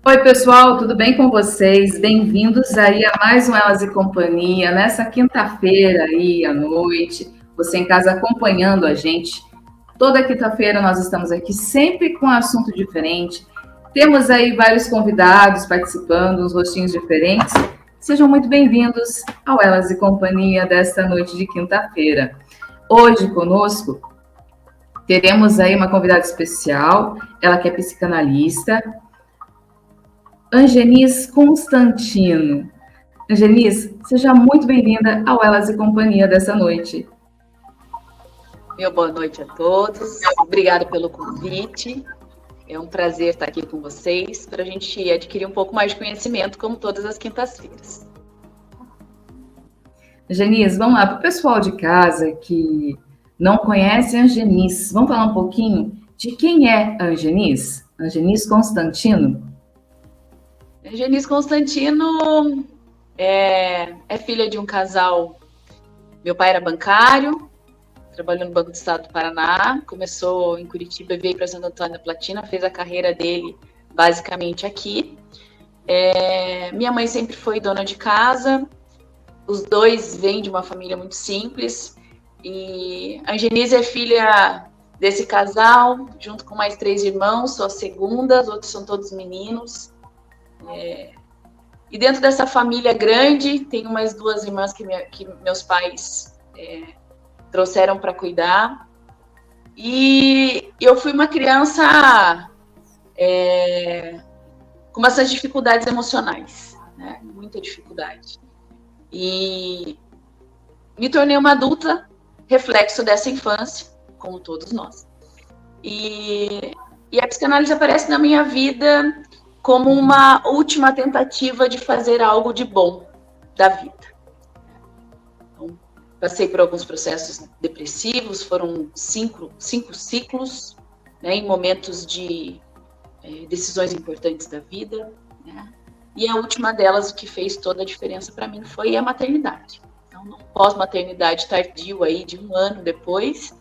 Oi, pessoal, tudo bem com vocês? Bem-vindos aí a mais um Elas e Companhia, nessa quinta-feira aí à noite, você em casa acompanhando a gente. Toda quinta-feira nós estamos aqui sempre com um assunto diferente. Temos aí vários convidados participando, uns rostinhos diferentes. Sejam muito bem-vindos ao Elas e Companhia desta noite de quinta-feira. Hoje conosco teremos aí uma convidada especial, ela que é psicanalista, Angenis Constantino. Angenis, seja muito bem-vinda ao Elas e Companhia dessa noite. Meu boa noite a todos. Obrigada pelo convite. É um prazer estar aqui com vocês para a gente adquirir um pouco mais de conhecimento, como todas as quintas-feiras. Angenis, vamos lá, para o pessoal de casa que não conhece a Angenis, vamos falar um pouquinho de quem é a Angenis? Angenis Constantino? Angenis Constantino é filha de um casal. Meu pai era bancário, trabalhou no Banco do Estado do Paraná, começou em Curitiba, veio para Santo Antônio da Platina, fez a carreira dele basicamente aqui. Minha mãe sempre foi dona de casa, os dois vêm de uma família muito simples, e a Angenis é filha desse casal, junto com mais 3 irmãos, sou a segunda, os outros são todos meninos. E dentro dessa família grande, tem umas 2 irmãs que meus pais trouxeram para cuidar. E eu fui uma criança com bastante dificuldades emocionais, né? Muita dificuldade. E me tornei uma adulta reflexo dessa infância, como todos nós. E a psicanálise aparece na minha vida como uma última tentativa de fazer algo de bom da vida. Então, passei por alguns processos depressivos, foram 5 ciclos, né, em momentos de decisões importantes da vida, né? E a última delas, o que fez toda a diferença para mim, foi a maternidade. Então, no pós-maternidade tardio, aí, de 1 ano depois,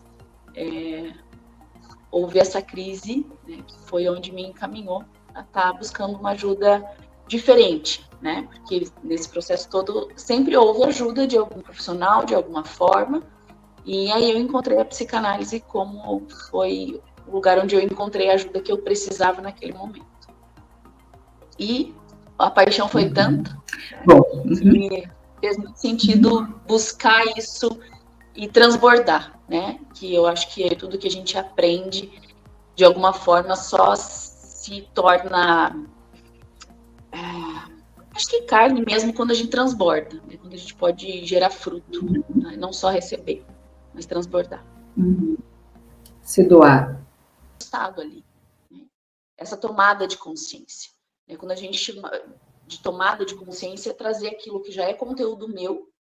houve essa crise, né, que foi onde me encaminhou a estar buscando uma ajuda diferente, né? Porque nesse processo todo sempre houve ajuda de algum profissional, de alguma forma, e aí eu encontrei a psicanálise como foi o lugar onde eu encontrei a ajuda que eu precisava naquele momento. E a paixão foi tanta que fez muito sentido buscar isso e transbordar, né? Que eu acho que é tudo que a gente aprende, de alguma forma, só se torna, acho que carne mesmo, quando a gente transborda, né? Quando a gente pode gerar fruto, né? Não só receber, mas transbordar. Se doar. Estado ali, né? Essa tomada de consciência, né? Quando a gente chama de tomada de consciência, é trazer aquilo que já é conteúdo meu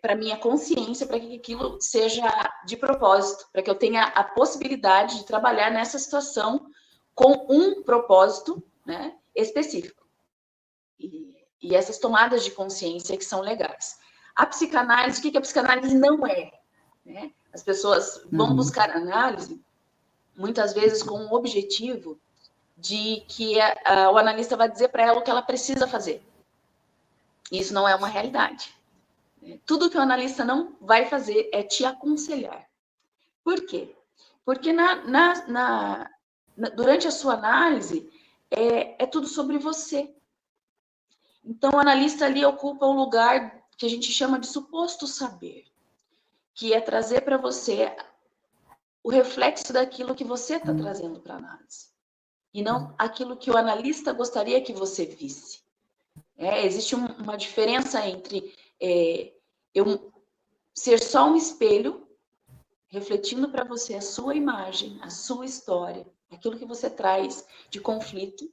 para minha consciência, para que aquilo seja de propósito, para que eu tenha a possibilidade de trabalhar nessa situação com um propósito, né, específico. E essas tomadas de consciência que são legais. A psicanálise, o que a psicanálise não é? Né? As pessoas vão buscar análise, muitas vezes com o objetivo de que o analista vai dizer para ela o que ela precisa fazer. Isso não é uma realidade. Tudo que o analista não vai fazer é te aconselhar. Por quê? Porque durante a sua análise, é tudo sobre você. Então, o analista ali ocupa o lugar que a gente chama de suposto saber, que é trazer para você o reflexo daquilo que você está trazendo para a análise, e não aquilo que o analista gostaria que você visse. Existe uma diferença entre eu ser só um espelho, refletindo para você a sua imagem, a sua história, aquilo que você traz de conflito,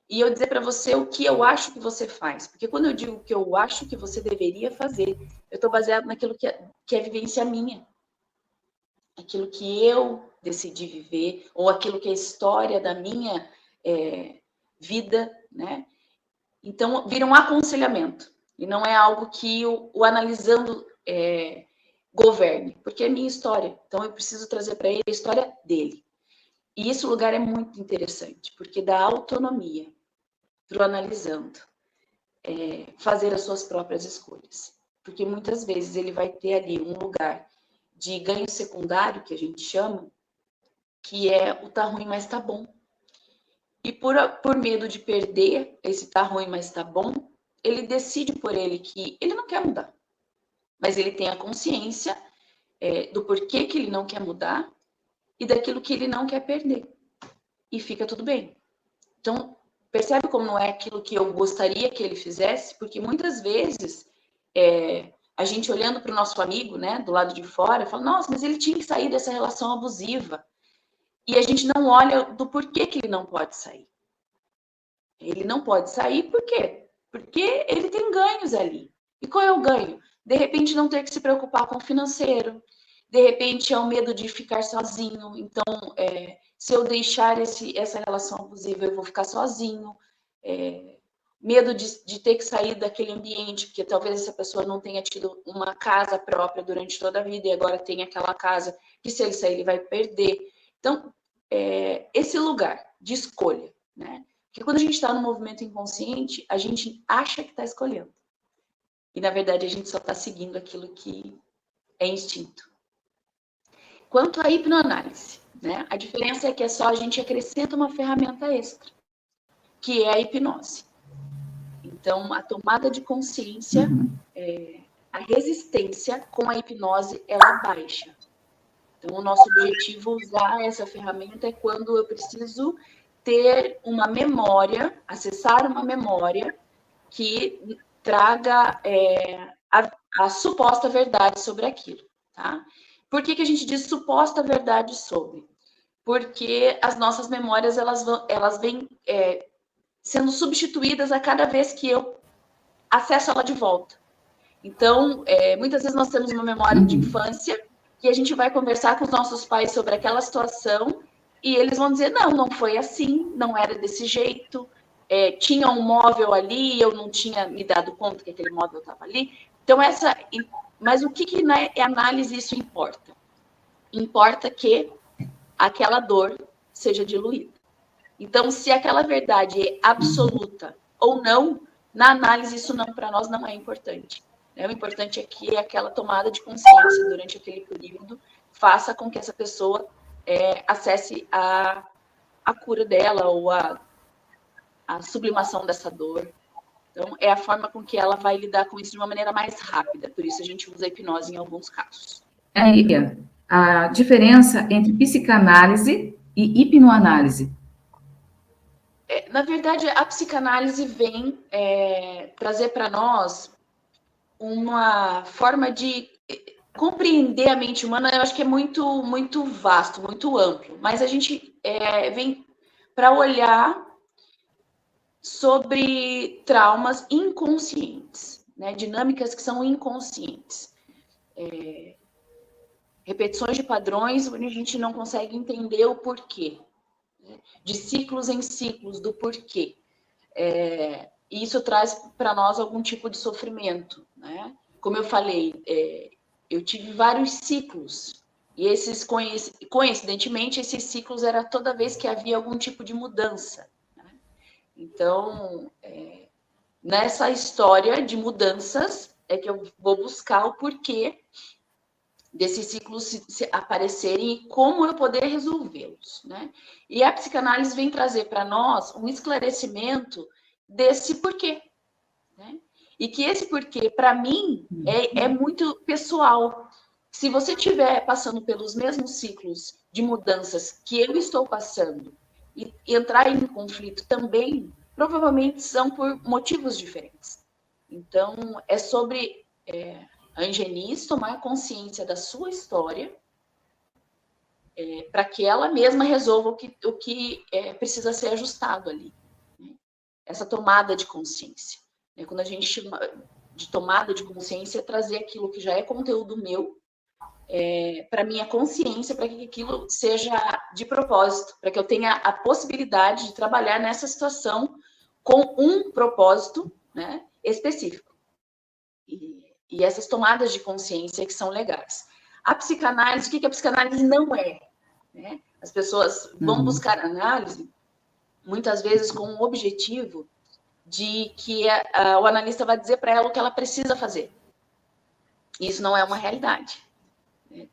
e eu dizer para você o que eu acho que você faz. Porque quando eu digo o que eu acho que você deveria fazer, eu estou baseado naquilo que é vivência minha. Aquilo que eu decidi viver, ou aquilo que é história da minha vida, né? Então, vira um aconselhamento. E não é algo que o analisando governe, porque é minha história. Então, eu preciso trazer para ele a história dele. E esse lugar é muito interessante, porque dá autonomia. para o analisando fazer as suas próprias escolhas. Porque muitas vezes ele vai ter ali um lugar de ganho secundário, que a gente chama, que é o tá ruim, mas tá bom. E por medo de perder esse tá ruim, mas tá bom, ele decide por ele que ele não quer mudar. Mas ele tem a consciência do porquê que ele não quer mudar e daquilo que ele não quer perder. E fica tudo bem. Então, percebe como não é aquilo que eu gostaria que ele fizesse? Porque muitas vezes a gente olhando para o nosso amigo, né, do lado de fora, fala, nossa, mas ele tinha que sair dessa relação abusiva. E a gente não olha do porquê que ele não pode sair. Ele não pode sair por quê? Porque ele tem ganhos ali. E qual é o ganho? De repente não ter que se preocupar com o financeiro. De repente é o medo de ficar sozinho. Então, se eu deixar essa relação abusiva, eu vou ficar sozinho. Medo de ter que sair daquele ambiente, porque talvez essa pessoa não tenha tido uma casa própria durante toda a vida e agora tem aquela casa que se ele sair ele vai perder. Então, esse lugar de escolha, né? Porque quando a gente está no movimento inconsciente, a gente acha que está escolhendo. E, na verdade, a gente só está seguindo aquilo que é instinto. Quanto à hipnoanálise, né? A diferença é que a gente acrescenta uma ferramenta extra, que é a hipnose. Então, a tomada de consciência, a resistência com a hipnose, ela baixa. Então, o nosso objetivo usar essa ferramenta é quando eu preciso ter uma memória, acessar uma memória que traga a suposta verdade sobre aquilo, tá? Por que a gente diz suposta verdade sobre? Porque as nossas memórias, elas vêm sendo substituídas a cada vez que eu acesso ela de volta. Então, muitas vezes nós temos uma memória de infância que a gente vai conversar com os nossos pais sobre aquela situação e eles vão dizer, não foi assim, não era desse jeito, tinha um móvel ali, eu não tinha me dado conta que aquele móvel estava ali. Então, mas o que na análise isso importa? Importa que aquela dor seja diluída. Então, se aquela verdade é absoluta ou não, na análise isso não para nós não é importante. O importante é que aquela tomada de consciência durante aquele período faça com que essa pessoa acesse a cura dela ou a sublimação dessa dor. Então, é a forma com que ela vai lidar com isso de uma maneira mais rápida. Por isso, a gente usa a hipnose em alguns casos. Aí, a diferença entre psicanálise e hipnoanálise. Na verdade, a psicanálise vem trazer para nós uma forma de compreender a mente humana. Eu acho que é muito, muito vasto, muito amplo, mas a gente vem para olhar sobre traumas inconscientes, né? Dinâmicas que são inconscientes. Repetições de padrões onde a gente não consegue entender o porquê. Né? De ciclos em ciclos do porquê. E isso traz para nós algum tipo de sofrimento, né? Como eu falei, eu tive vários ciclos, e esses, coincidentemente, esses ciclos era toda vez que havia algum tipo de mudança. Né? Então, nessa história de mudanças, é que eu vou buscar o porquê desses ciclos se aparecerem e como eu poder resolvê-los. Né? E a psicanálise vem trazer para nós um esclarecimento desse porquê. Né? E que esse porquê, para mim, é muito pessoal. Se você estiver passando pelos mesmos ciclos de mudanças que eu estou passando e entrar em conflito também, provavelmente são por motivos diferentes. Então, é sobre a Angenice tomar consciência da sua história para que ela mesma resolva o que precisa ser ajustado ali. Né? Essa tomada de consciência. Quando a gente chama de tomada de consciência, é trazer aquilo que já é conteúdo meu para minha consciência, para que aquilo seja de propósito, para que eu tenha a possibilidade de trabalhar nessa situação com um propósito, né, específico. E essas tomadas de consciência que são legais. A psicanálise, o que a psicanálise não é? Né? As pessoas vão buscar análise, muitas vezes com o objetivo de que o analista vai dizer para ela o que ela precisa fazer. Isso não é uma realidade.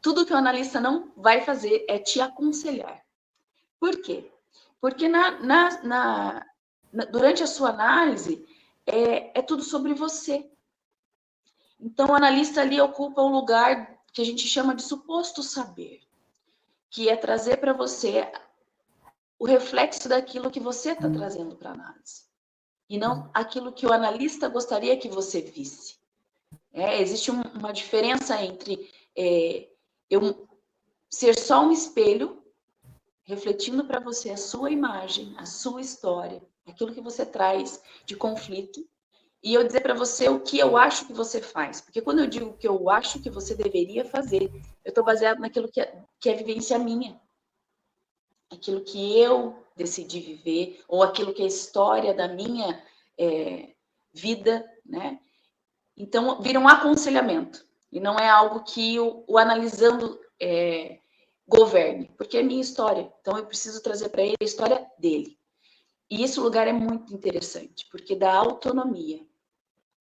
Tudo que o analista não vai fazer é te aconselhar. Por quê? Porque durante a sua análise, é tudo sobre você. Então, o analista ali ocupa um lugar que a gente chama de suposto saber, que é trazer para você o reflexo daquilo que você está trazendo para a análise, e não aquilo que o analista gostaria que você visse. Existe uma diferença entre eu ser só um espelho, refletindo para você a sua imagem, a sua história, aquilo que você traz de conflito, e eu dizer para você o que eu acho que você faz. Porque quando eu digo o que eu acho que você deveria fazer, eu estou baseado naquilo que é vivência minha. Aquilo que eu decidi viver, ou aquilo que é a história da minha vida, né? Então, vira um aconselhamento. E não é algo que o analisando governe, porque é minha história. Então, eu preciso trazer para ele a história dele. E esse lugar é muito interessante, porque dá autonomia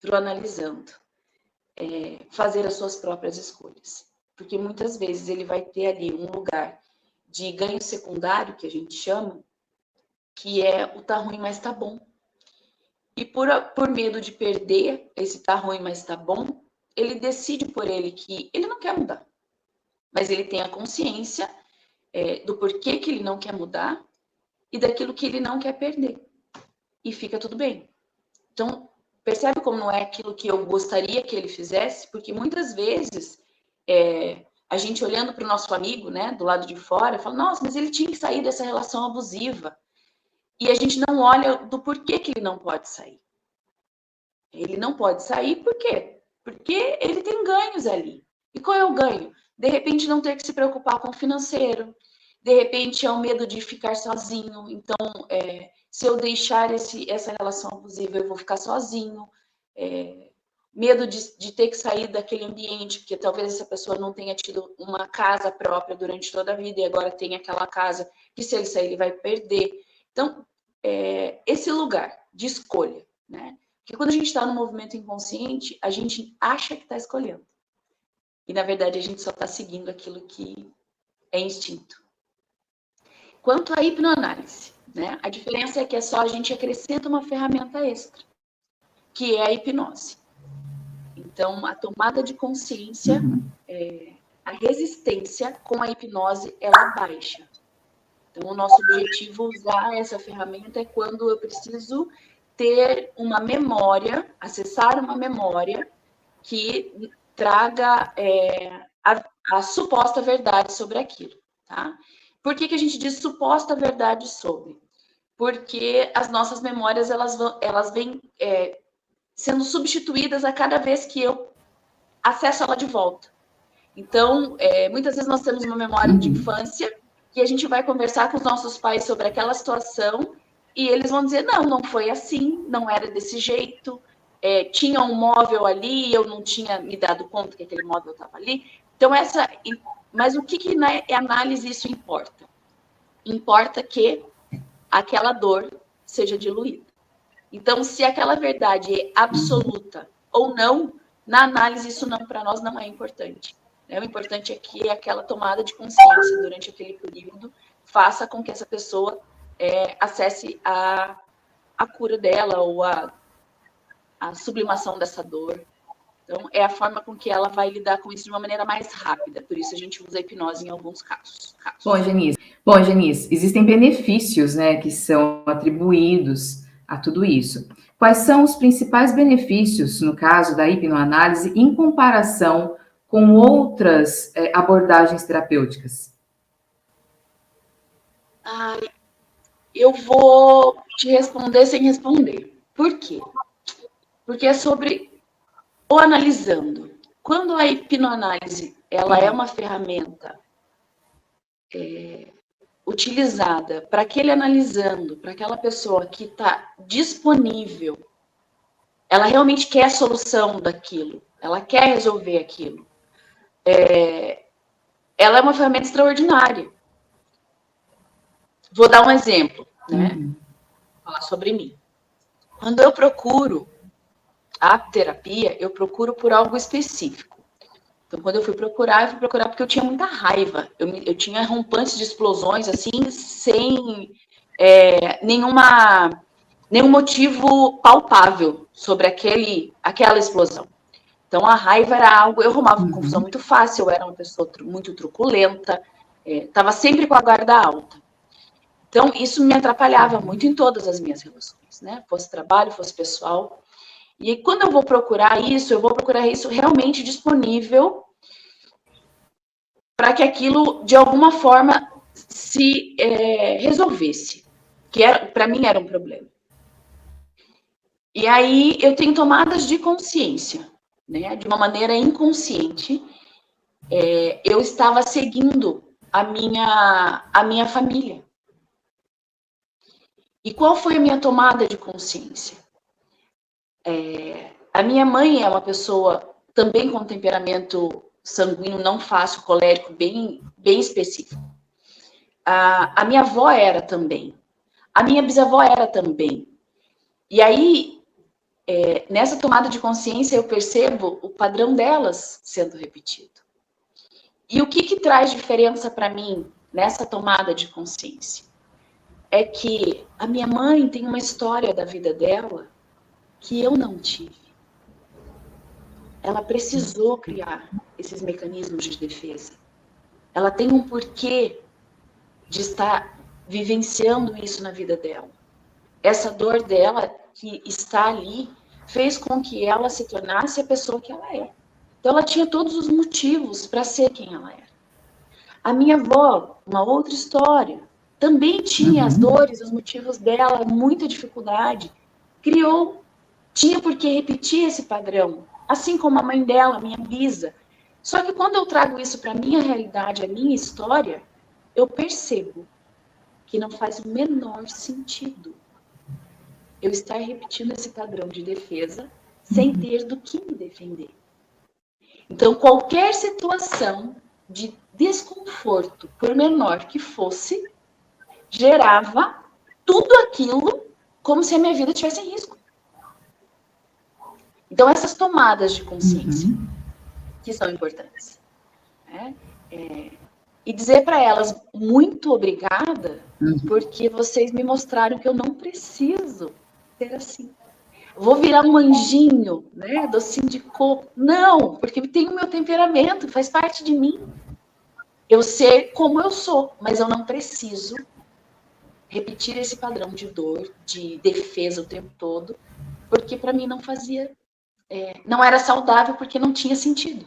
para o analisando fazer as suas próprias escolhas. Porque muitas vezes ele vai ter ali um lugar de ganho secundário, que a gente chama, que é o tá ruim, mas tá bom. E por medo de perder esse tá ruim, mas tá bom, ele decide por ele que ele não quer mudar. Mas ele tem a consciência do porquê que ele não quer mudar e daquilo que ele não quer perder. E fica tudo bem. Então, percebe como não é aquilo que eu gostaria que ele fizesse? Porque muitas vezes a gente olhando para o nosso amigo, né, do lado de fora, fala, nossa, mas ele tinha que sair dessa relação abusiva. E a gente não olha do porquê que ele não pode sair. Ele não pode sair por quê? Porque ele tem ganhos ali. E qual é o ganho? De repente, não ter que se preocupar com o financeiro. De repente, é o medo de ficar sozinho. Então, se eu deixar essa relação abusiva, eu vou ficar sozinho. Medo de ter que sair daquele ambiente, porque talvez essa pessoa não tenha tido uma casa própria durante toda a vida e agora tem aquela casa que, se ele sair, ele vai perder. Então, esse lugar de escolha, né? Porque quando a gente está no movimento inconsciente, a gente acha que está escolhendo. E, na verdade, a gente só está seguindo aquilo que é instinto. Quanto à hipnoanálise, né? A diferença é que a gente acrescenta uma ferramenta extra, que é a hipnose. Então, a tomada de consciência, a resistência com a hipnose, ela baixa. Então, o nosso objetivo usar essa ferramenta é quando eu preciso ter uma memória, acessar uma memória que traga a suposta verdade sobre aquilo, tá? Por que a gente diz suposta verdade sobre? Porque as nossas memórias, elas vêm sendo substituídas a cada vez que eu acesso ela de volta. Então, muitas vezes nós temos uma memória de infância que a gente vai conversar com os nossos pais sobre aquela situação e eles vão dizer, não foi assim, não era desse jeito, tinha um móvel ali e eu não tinha me dado conta que aquele móvel estava ali. Então, mas o que na análise isso importa? Importa que aquela dor seja diluída. Então, se aquela verdade é absoluta ou não, na análise isso não para nós não é importante. O importante é que aquela tomada de consciência durante aquele período faça com que essa pessoa acesse a cura dela ou a sublimação dessa dor. Então, é a forma com que ela vai lidar com isso de uma maneira mais rápida. Por isso, a gente usa a hipnose em alguns casos. Bom, Janice, existem benefícios, né, que são atribuídos a tudo isso. Quais são os principais benefícios, no caso da hipnoanálise, em comparação com outras abordagens terapêuticas? Eu vou te responder sem responder. Por quê? Porque é sobre o analisando. Quando a hipnoanálise ela é uma ferramenta utilizada para aquele analisando, para aquela pessoa que está disponível, ela realmente quer a solução daquilo, ela quer resolver aquilo. Ela é uma ferramenta extraordinária. Vou dar um exemplo, né? Falar sobre mim. Quando eu procuro a terapia, eu procuro por algo específico. Então, quando eu fui procurar porque eu tinha muita raiva. Eu tinha rompantes de explosões, assim, sem nenhum motivo palpável sobre aquela explosão. Então, a raiva era algo... Eu arrumava confusão muito fácil, eu era uma pessoa muito truculenta, estava sempre com a guarda alta. Então, isso me atrapalhava muito em todas as minhas relações, né? Fosse trabalho, fosse pessoal. E quando eu vou procurar isso realmente disponível para que aquilo, de alguma forma, se resolvesse. Que para mim era um problema. E aí eu tenho tomadas de consciência, né? De uma maneira inconsciente. Eu estava seguindo a minha família. E qual foi a minha tomada de consciência? A minha mãe é uma pessoa também com temperamento sanguíneo não fácil, colérico, bem específico. A minha avó era também. A minha bisavó era também. E aí, nessa tomada de consciência, eu percebo o padrão delas sendo repetido. E o que traz diferença para mim nessa tomada de consciência? É que a minha mãe tem uma história da vida dela que eu não tive. Ela precisou criar esses mecanismos de defesa. Ela tem um porquê de estar vivenciando isso na vida dela. Essa dor dela que está ali fez com que ela se tornasse a pessoa que ela é. Então, ela tinha todos os motivos para ser quem ela era. A minha avó, uma outra história, também tinha as dores, os motivos dela, muita dificuldade. Tinha por que repetir esse padrão, assim como a mãe dela, minha bisa. Só que quando eu trago isso para a minha realidade, a minha história, eu percebo que não faz o menor sentido eu estar repetindo esse padrão de defesa sem ter do que me defender. Então, qualquer situação de desconforto, por menor que fosse, gerava tudo aquilo como se a minha vida tivesse em risco. Então, essas tomadas de consciência que são importantes. Né? E dizer para elas, muito obrigada, porque vocês me mostraram que eu não preciso ser assim. Vou virar um anjinho, né? Docinho de coco. Não, porque tem o meu temperamento, faz parte de mim. Eu ser como eu sou, mas eu não preciso repetir esse padrão de dor, de defesa o tempo todo, porque para mim não fazia, não era saudável, porque não tinha sentido.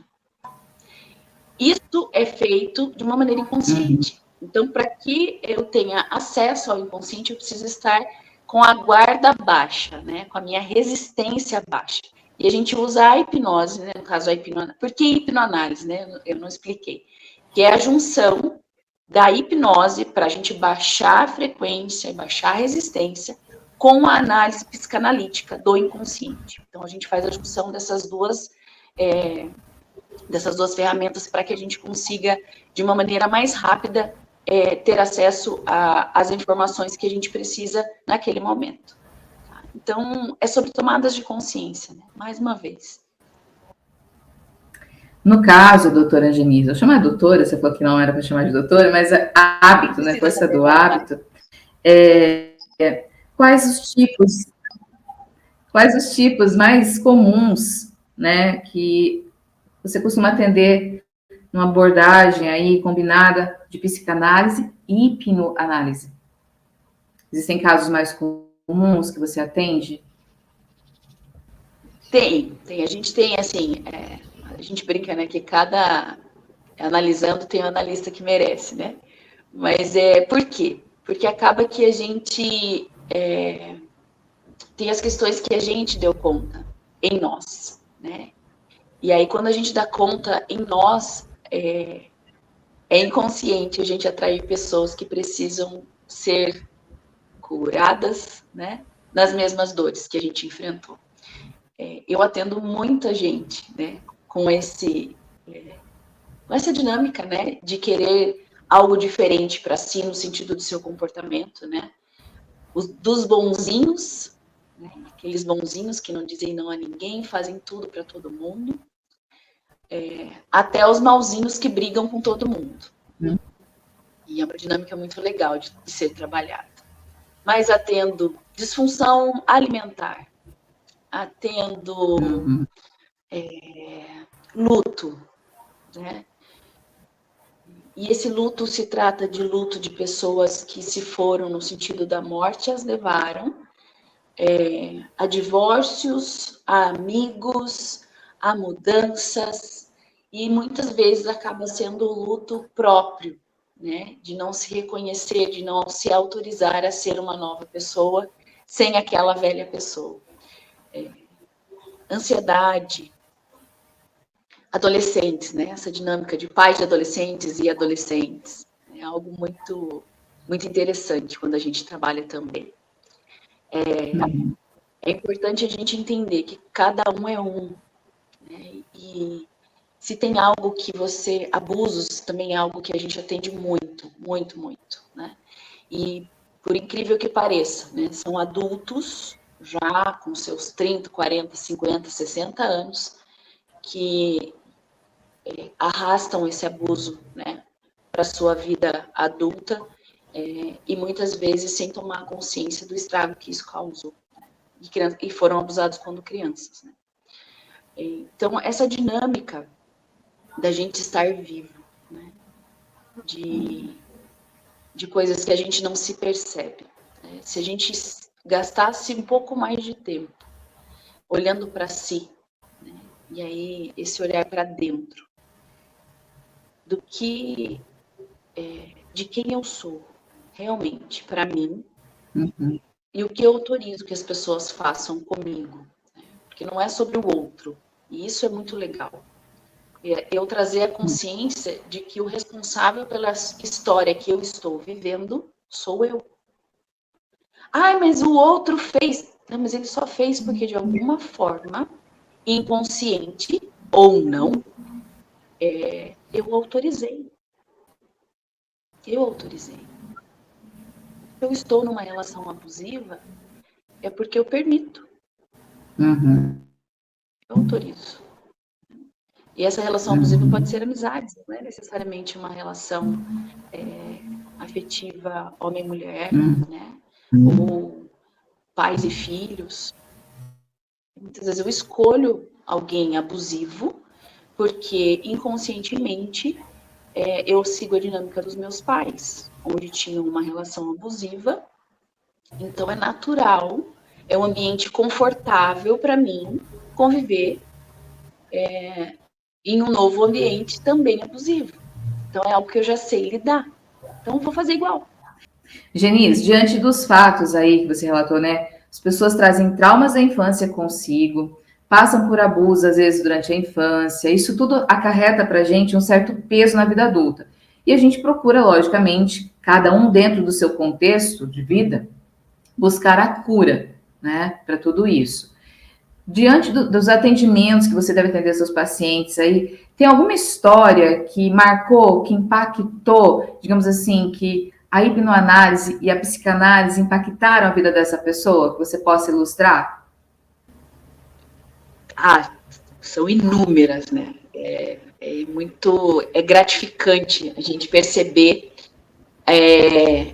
Isso é feito de uma maneira inconsciente. Então, para que eu tenha acesso ao inconsciente, eu preciso estar com a guarda baixa, né? Com a minha resistência baixa. E a gente usa a hipnose, né? No caso, a hipnoanálise. Por que hipnoanálise, né? Eu não expliquei. Que é a junção da hipnose para a gente baixar a frequência e baixar a resistência com a análise psicanalítica do inconsciente. Então, a gente faz a junção dessas duas ferramentas para que a gente consiga, de uma maneira mais rápida, ter acesso às informações que a gente precisa naquele momento. Então, é sobre tomadas de consciência, né? Mais uma vez. No caso, doutora Angenise, eu chamo de doutora, você falou que não era para chamar de doutora, mas hábito, né? Força do hábito. Quais os tipos mais comuns, né, que você costuma atender numa abordagem aí combinada de psicanálise e hipnoanálise? Existem casos mais comuns que você atende? Tem. A gente tem, assim, a gente brinca, né, que cada analisando tem um analista que merece, né? Mas por quê? Porque acaba que a gente tem as questões que a gente deu conta em nós, né? E aí, quando a gente dá conta em nós, é inconsciente a gente atrair pessoas que precisam ser curadas, né? Nas mesmas dores que a gente enfrentou. Eu atendo muita gente, né? Com essa dinâmica, né? De querer algo diferente para si, no sentido do seu comportamento, né? Dos bonzinhos né? Aqueles bonzinhos que não dizem não a ninguém, fazem tudo para todo mundo, até os malzinhos que brigam com todo mundo. E é uma dinâmica muito legal de ser trabalhada. Mas atendo disfunção alimentar, atendo luto, né? E esse luto se trata de luto de pessoas que se foram no sentido da morte, as levaram a divórcios, a amigos, a mudanças, e muitas vezes acaba sendo o luto próprio, né? De não se reconhecer, de não se autorizar a ser uma nova pessoa sem aquela velha pessoa. Ansiedade, adolescentes, né? Essa dinâmica de pais de adolescentes e adolescentes é algo muito, muito interessante quando a gente trabalha também. É importante a gente entender que cada um é um, né? E se tem algo que você... Abusos também é algo que a gente atende muito, muito, muito, né? E por incrível que pareça, né? São adultos já com seus 30, 40, 50, 60 anos que arrastam esse abuso, né, para sua vida adulta, e muitas vezes sem tomar consciência do estrago que isso causou, né, e foram abusados quando crianças, né? Então, essa dinâmica da gente estar vivo, né, de coisas que a gente não se percebe, né? Se a gente gastasse um pouco mais de tempo olhando para si, né, e aí esse olhar para dentro, do que, de quem eu sou realmente para mim, e o que eu autorizo que as pessoas façam comigo, né? Porque não é sobre o outro, e isso é muito legal. Eu trazer a consciência de que o responsável pela história que eu estou vivendo sou eu. Ai, mas o outro fez. Não, mas ele só fez porque de alguma forma, inconsciente ou não, eu autorizei. Eu autorizei. Se eu estou numa relação abusiva, é porque eu permito. Eu autorizo. E essa relação abusiva pode ser amizades, não é necessariamente uma relação afetiva homem-mulher, né? Ou pais e filhos. Muitas vezes eu escolho alguém abusivo porque inconscientemente eu sigo a dinâmica dos meus pais, onde tinham uma relação abusiva. Então é natural, é um ambiente confortável para mim conviver em um novo ambiente também abusivo. Então é algo que eu já sei lidar. Então eu vou fazer igual. Genice, diante dos fatos aí que você relatou, né? As pessoas trazem traumas da infância consigo, passam por abusos às vezes durante a infância. Isso tudo acarreta para a gente um certo peso na vida adulta. E a gente procura, logicamente, cada um dentro do seu contexto de vida, buscar a cura, né, para tudo isso. Diante dos atendimentos que você deve atender seus pacientes aí, tem alguma história que marcou, que impactou, digamos assim, que a hipnoanálise e a psicanálise impactaram a vida dessa pessoa, que você possa ilustrar? São inúmeras, né? É gratificante a gente perceber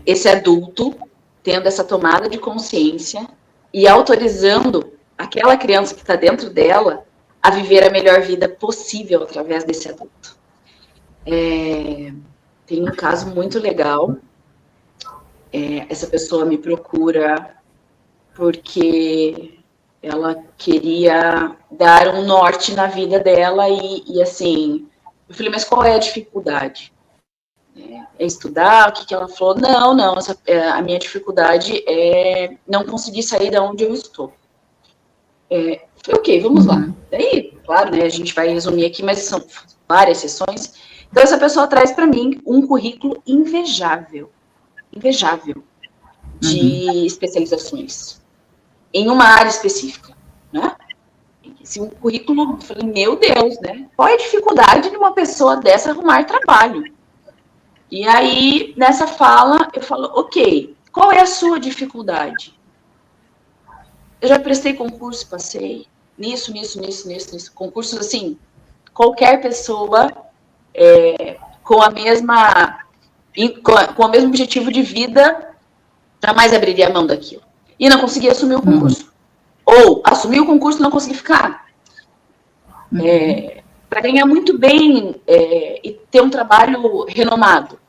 esse adulto tendo essa tomada de consciência e autorizando aquela criança que está dentro dela a viver a melhor vida possível através desse adulto. Tem um caso muito legal. Essa pessoa me procura porque ela queria dar um norte na vida dela e assim, eu falei, mas qual é a dificuldade? É estudar? O que ela falou? Não, a minha dificuldade é não conseguir sair de onde eu estou. Falei, ok, vamos lá. Daí, claro, né, a gente vai resumir aqui, mas são várias sessões. Então, essa pessoa traz para mim um currículo invejável de especializações em uma área específica, né? Esse currículo, eu falei, meu Deus, né? Qual é a dificuldade de uma pessoa dessa arrumar trabalho? E aí, nessa fala, eu falo, ok, qual é a sua dificuldade? Eu já prestei concurso, passei. Nisso. Concursos, assim, qualquer pessoa com o mesmo objetivo de vida jamais abriria a mão daquilo. E não conseguia assumir o concurso. Ou assumir o concurso e não conseguir ficar. Para ganhar muito bem e ter um trabalho renomado.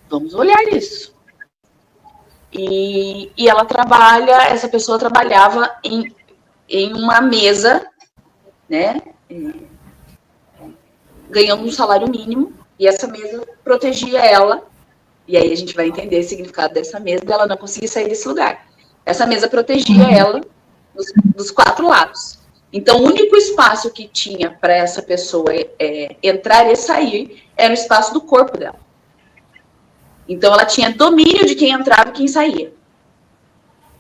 Vamos olhar isso. E essa pessoa trabalhava em uma mesa, né? Ganhando um salário mínimo, e essa mesa protegia ela. E aí a gente vai entender o significado dessa mesa, dela não conseguir sair desse lugar. Essa mesa protegia ela dos 4 lados. Então, o único espaço que tinha para essa pessoa entrar e sair era o espaço do corpo dela. Então, ela tinha domínio de quem entrava e quem saía.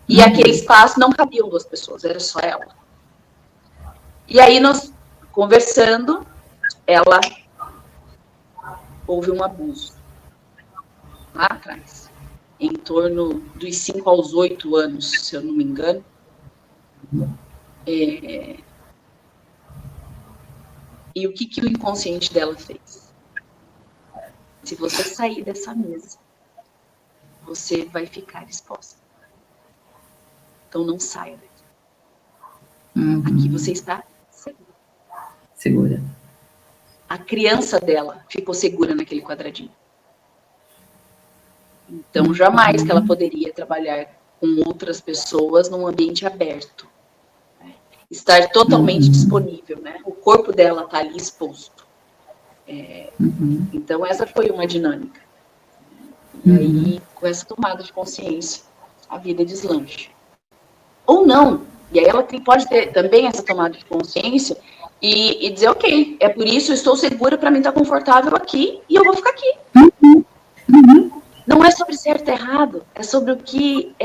E aquele espaço não cabiam 2 pessoas, era só ela. E aí, nós conversando, houve um abuso. Lá atrás. Em torno dos 5 aos 8 anos, se eu não me engano. E o que o inconsciente dela fez? Se você sair dessa mesa, você vai ficar exposta. Então, não saia daqui. Aqui você está segura. A criança dela ficou segura naquele quadradinho. Então, jamais que ela poderia trabalhar com outras pessoas num ambiente aberto. Né? Estar totalmente disponível, né? O corpo dela está ali exposto. Então, essa foi uma dinâmica. E aí, com essa tomada de consciência, a vida deslancha. Ou não. E aí ela pode ter também essa tomada de consciência e dizer, ok, é por isso eu estou segura para mim estar confortável aqui e eu vou ficar aqui. Não é sobre certo e errado, é sobre o que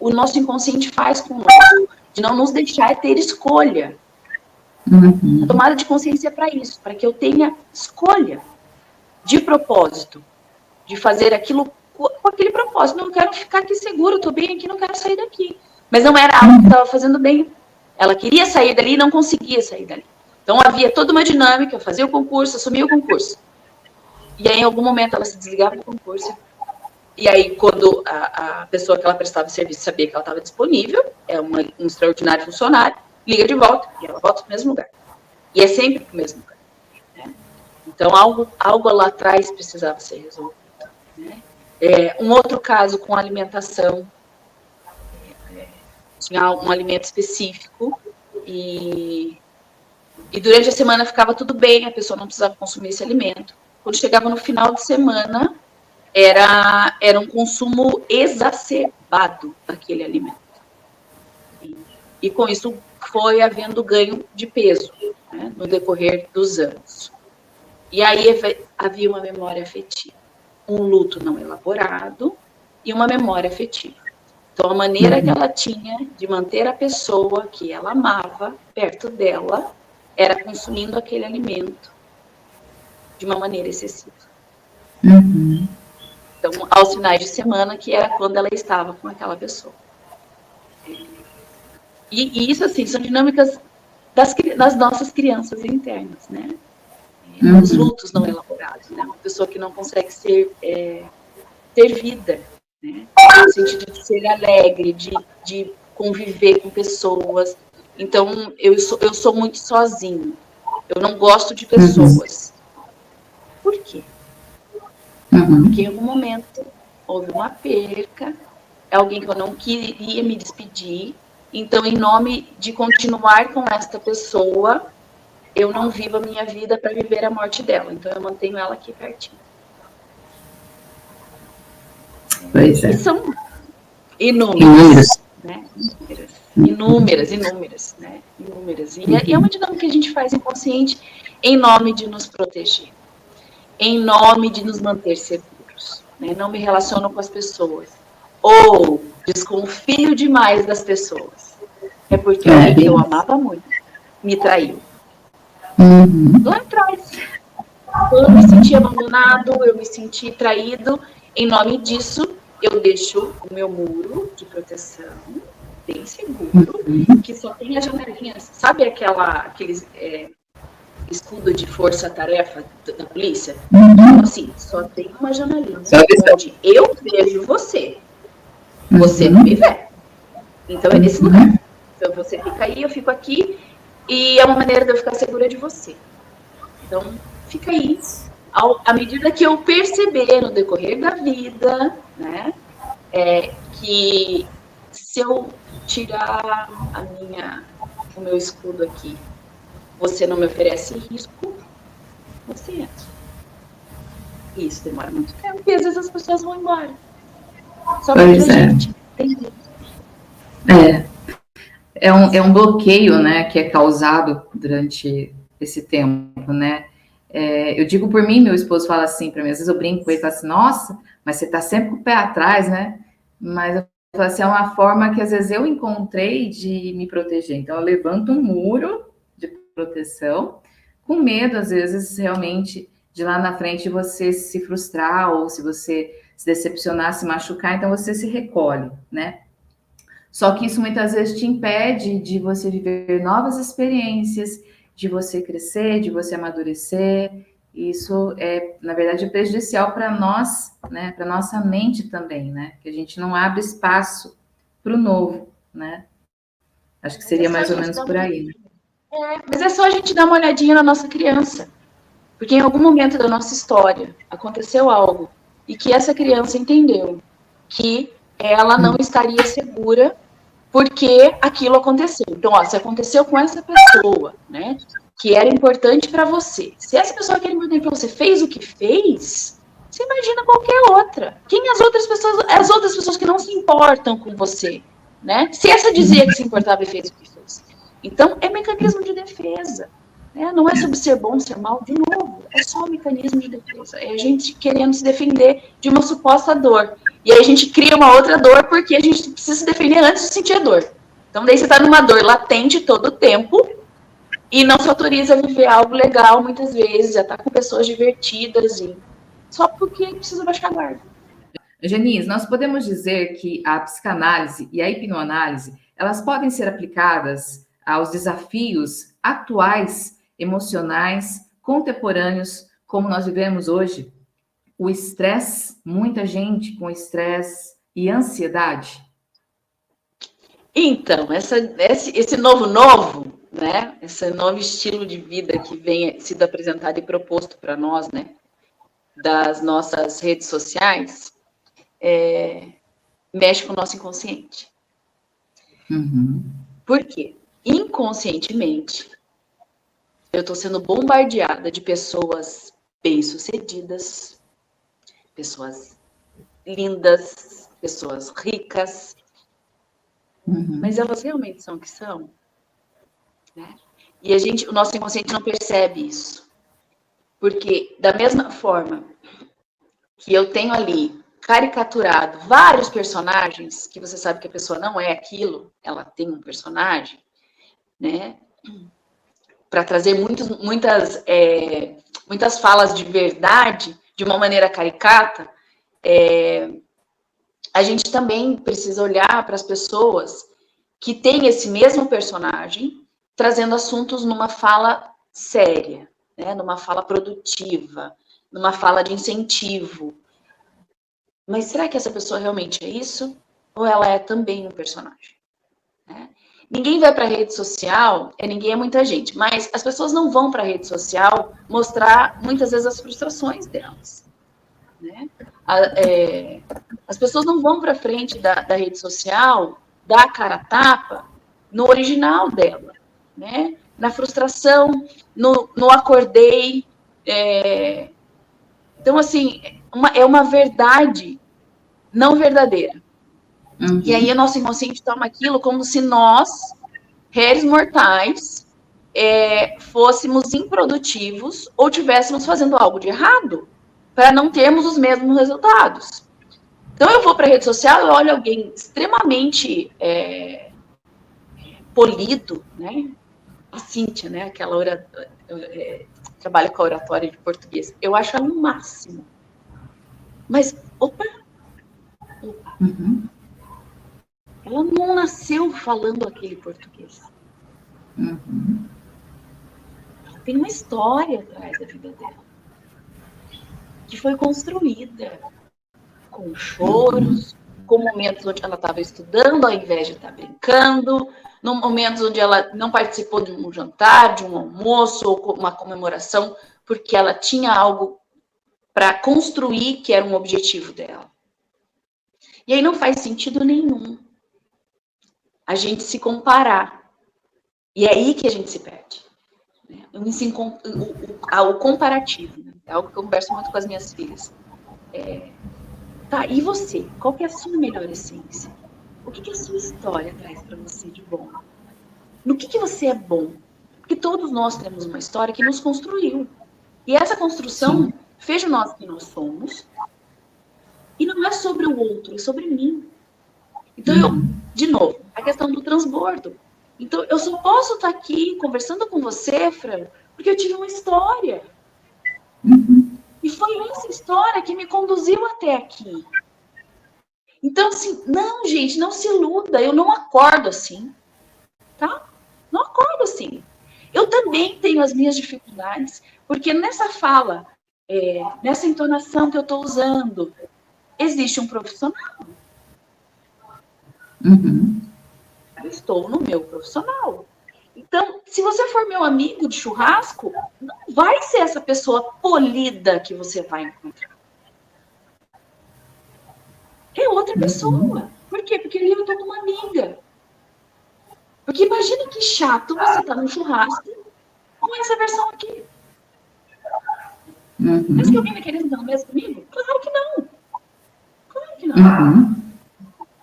o nosso inconsciente faz conosco, de não nos deixar ter escolha. A tomada de consciência é para isso, para que eu tenha escolha de propósito, de fazer aquilo com aquele propósito. Não quero ficar aqui seguro, estou bem aqui, não quero sair daqui. Mas não era algo que estava fazendo bem. Ela queria sair dali e não conseguia sair dali. Então havia toda uma dinâmica, eu fazia o concurso, assumia o concurso. E aí, em algum momento, ela se desligava do concurso. E aí, quando a pessoa que ela prestava serviço sabia que ela estava disponível, um extraordinário funcionário, liga de volta, e ela volta para o mesmo lugar. E é sempre para o mesmo lugar. Né? Então, algo lá atrás precisava ser resolvido. Né? Um outro caso com alimentação. Tinha um alimento específico e durante a semana ficava tudo bem, a pessoa não precisava consumir esse alimento. Quando chegava no final de semana, era um consumo exacerbado daquele alimento. E com isso foi havendo ganho de peso, né, no decorrer dos anos. E aí havia uma memória afetiva, um luto não elaborado e uma memória afetiva. Então, a maneira que ela tinha de manter a pessoa que ela amava perto dela era consumindo aquele alimento de uma maneira excessiva. Então, aos finais de semana, que era quando ela estava com aquela pessoa. E isso, assim, são dinâmicas das nossas crianças internas, né? Os lutos não elaborados, né? Uma pessoa que não consegue ter vida, né? No sentido de ser alegre, de conviver com pessoas. Então, eu sou muito sozinho. Eu não gosto de pessoas. Por quê? Porque em algum momento houve uma perca, alguém que eu não queria me despedir. Então, em nome de continuar com esta pessoa, eu não vivo a minha vida para viver a morte dela. Então, eu mantenho ela aqui pertinho. Pois é. E são inúmeras, né? Inúmeras, né? Inúmeras. E é uma dinâmica que a gente faz inconsciente em nome de nos proteger, em nome de nos manter seguros. Né? Não me relaciono com as pessoas. Ou desconfio demais das pessoas. É porque alguém que eu amava muito me traiu. Lá atrás. Eu me senti abandonado, eu me senti traído. Em nome disso, eu deixo o meu muro de proteção, bem seguro, que só tem as janelinhas. Sabe aqueles escudo de força-tarefa da polícia? Então, assim, só tem uma janelinha onde eu vejo você. Você não me vê. Então, é nesse lugar. Então, você fica aí, eu fico aqui, e é uma maneira de eu ficar segura de você. Então, fica aí. À medida que eu perceber no decorrer da vida, né, que se eu tirar o meu escudo aqui, você não me oferece risco, você entra. E isso demora muito tempo, e às vezes as pessoas vão embora. Só porque a gente tem isso. É um bloqueio, né, que é causado durante esse tempo, né? Eu digo por mim, meu esposo fala assim para mim, às vezes eu brinco com ele e falo assim, nossa, mas você tá sempre com o pé atrás, né? Mas eu falo assim, é uma forma que às vezes eu encontrei de me proteger. Então eu levanto um muro de proteção, com medo, às vezes, realmente, de lá na frente você se frustrar, ou se você se decepcionar, se machucar, então você se recolhe, né? Só que isso muitas vezes te impede de você viver novas experiências, de você crescer, de você amadurecer. Isso na verdade, prejudicial para nós, né? Para nossa mente também, né? Que a gente não abre espaço para o novo, né? Acho que seria mais ou menos por aí. Né? Mas é só a gente dar uma olhadinha na nossa criança. Porque em algum momento da nossa história aconteceu algo e que essa criança entendeu que ela não estaria segura porque aquilo aconteceu. Então, se aconteceu com essa pessoa, né, que era importante para você, se essa pessoa que era importante para você fez o que fez, você imagina qualquer outra. Quem as outras pessoas que não se importam com você, né? Se essa dizia que se importava e fez o que fez. Então, é mecanismo de defesa. Né? Não é sobre ser bom, ser mal, de novo. É só um mecanismo de defesa. É a gente querendo se defender de uma suposta dor. E aí a gente cria uma outra dor porque a gente precisa se defender antes de sentir a dor. Então, daí você está numa dor latente todo o tempo e não se autoriza a viver algo legal, muitas vezes, já está com pessoas divertidas, e só porque precisa baixar a guarda. Genis, nós podemos dizer que a psicanálise e a hipnoanálise, elas podem ser aplicadas aos desafios atuais, emocionais, contemporâneos, como nós vivemos hoje? O estresse, muita gente com estresse e ansiedade? Então, esse novo, né? Esse novo estilo de vida que vem sido apresentado e proposto para nós, né? Das nossas redes sociais, mexe com o nosso inconsciente. Uhum. Por quê? Inconscientemente, eu estou sendo bombardeada de pessoas bem-sucedidas, pessoas lindas, pessoas ricas, mas elas realmente são o que são? Né? E o nosso inconsciente não percebe isso. Porque, da mesma forma que eu tenho ali caricaturado vários personagens, que você sabe que a pessoa não é aquilo, ela tem um personagem, né? Para trazer muitas falas de verdade de uma maneira caricata, a gente também precisa olhar para as pessoas que têm esse mesmo personagem, trazendo assuntos numa fala séria, né? Numa fala produtiva, numa fala de incentivo. Mas será que essa pessoa realmente é isso? Ou ela é também um personagem? Né? Ninguém vai para a rede social, ninguém é muita gente, mas as pessoas não vão para a rede social mostrar muitas vezes as frustrações delas. Né? As pessoas não vão para frente da rede social dar a cara a tapa no original dela, né? Na frustração, no acordei. Então, assim, é uma verdade não verdadeira. Uhum. E aí o nosso inconsciente toma aquilo como se nós, réis mortais, fôssemos improdutivos ou estivéssemos fazendo algo de errado para não termos os mesmos resultados. Então eu vou para a rede social e olho alguém extremamente polido, né? A Cíntia, né? Aquela trabalha com a oratória de português. Eu acho ela o máximo. Mas, opa. Uhum. Ela não nasceu falando aquele português. Uhum. Ela tem uma história atrás da vida dela, que foi construída com choros, com momentos onde ela estava estudando ao invés de estar brincando, no momentos onde ela não participou de um jantar, de um almoço ou uma comemoração, porque ela tinha algo para construir que era um objetivo dela. E aí não faz sentido nenhum a gente se comparar. E é aí que a gente se perde. Né? O comparativo. Né? É algo que eu converso muito com as minhas filhas. Tá, e você? Qual que é a sua melhor essência? O que a sua história traz para você de bom? No que você é bom? Porque todos nós temos uma história que nos construiu. E essa construção Sim. fez de nós quem nós somos. E não é sobre o outro, é sobre mim. Então, de novo, a questão do transbordo. Então, eu só posso estar aqui conversando com você, Fran, porque eu tive uma história. E foi essa história que me conduziu até aqui. Então, assim, não, gente, não se iluda. Eu não acordo assim, tá? Não acordo assim. Eu também tenho as minhas dificuldades, porque nessa fala, nessa entonação que eu estou usando, existe um profissional. Eu estou no meu profissional. Então, se você for meu amigo de churrasco, não vai ser essa pessoa polida que você vai encontrar. É outra pessoa. Por quê? Porque ali eu estou com uma amiga. Porque imagina que chato você estar num churrasco com essa versão aqui. Mas que alguém vai querer dar o mesmo comigo? Claro que não. Claro que não.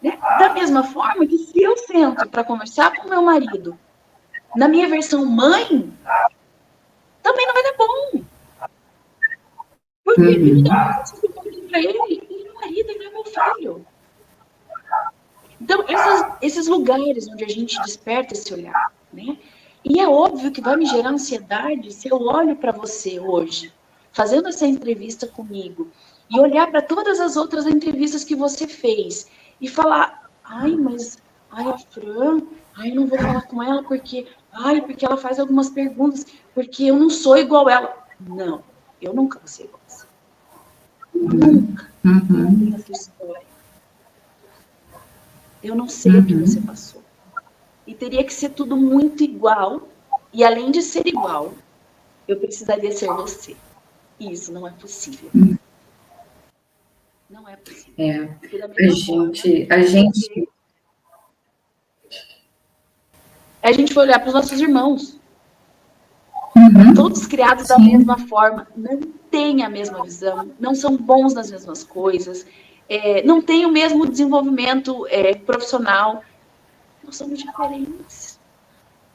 Né? Da mesma forma que se eu sento para conversar com meu marido na minha versão mãe, também não vai dar bom. Porque ele dá para ele é meu marido, ele é meu filho. Então, esses lugares onde a gente desperta esse olhar, né? E é óbvio que vai me gerar ansiedade se eu olho para você hoje, fazendo essa entrevista comigo, e olhar para todas as outras entrevistas que você fez, e falar, ai, a Fran, ai, eu não vou falar com ela porque ela faz algumas perguntas, porque eu não sou igual ela. Não, eu nunca vou ser igual a você. Nunca. Eu não tenho a sua história. Eu não sei o que você passou. E teria que ser tudo muito igual. E além de ser igual, eu precisaria ser você. E isso não é possível. Não é possível. A gente foi olhar para os nossos irmãos. Todos criados da mesma forma. Não têm a mesma visão. Não são bons nas mesmas coisas. Não têm o mesmo desenvolvimento profissional. Nós somos diferentes.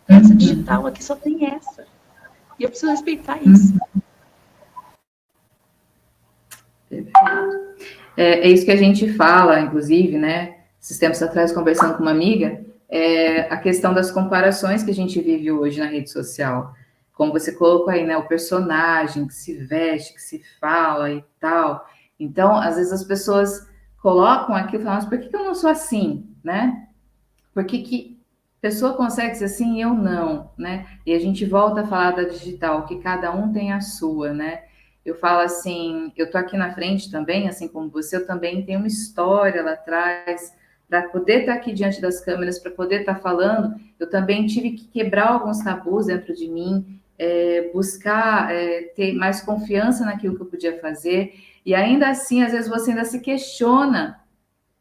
Essa digital aqui só tem essa. E eu preciso respeitar isso. Perfeito. É isso que a gente fala, inclusive, né? Esses tempos atrás, conversando com uma amiga, a questão das comparações que a gente vive hoje na rede social. Como você colocou aí, né? O personagem que se veste, que se fala e tal. Então, às vezes as pessoas colocam aquilo e falam, mas por que eu não sou assim, né? Por que a pessoa consegue ser assim e eu não, né? E a gente volta a falar da digital, que cada um tem a sua, né? Eu falo assim, eu tô aqui na frente também, assim como você, eu também tenho uma história lá atrás, para poder estar aqui diante das câmeras, para poder estar falando, eu também tive que quebrar alguns tabus dentro de mim, buscar ter mais confiança naquilo que eu podia fazer, e ainda assim, às vezes você ainda se questiona,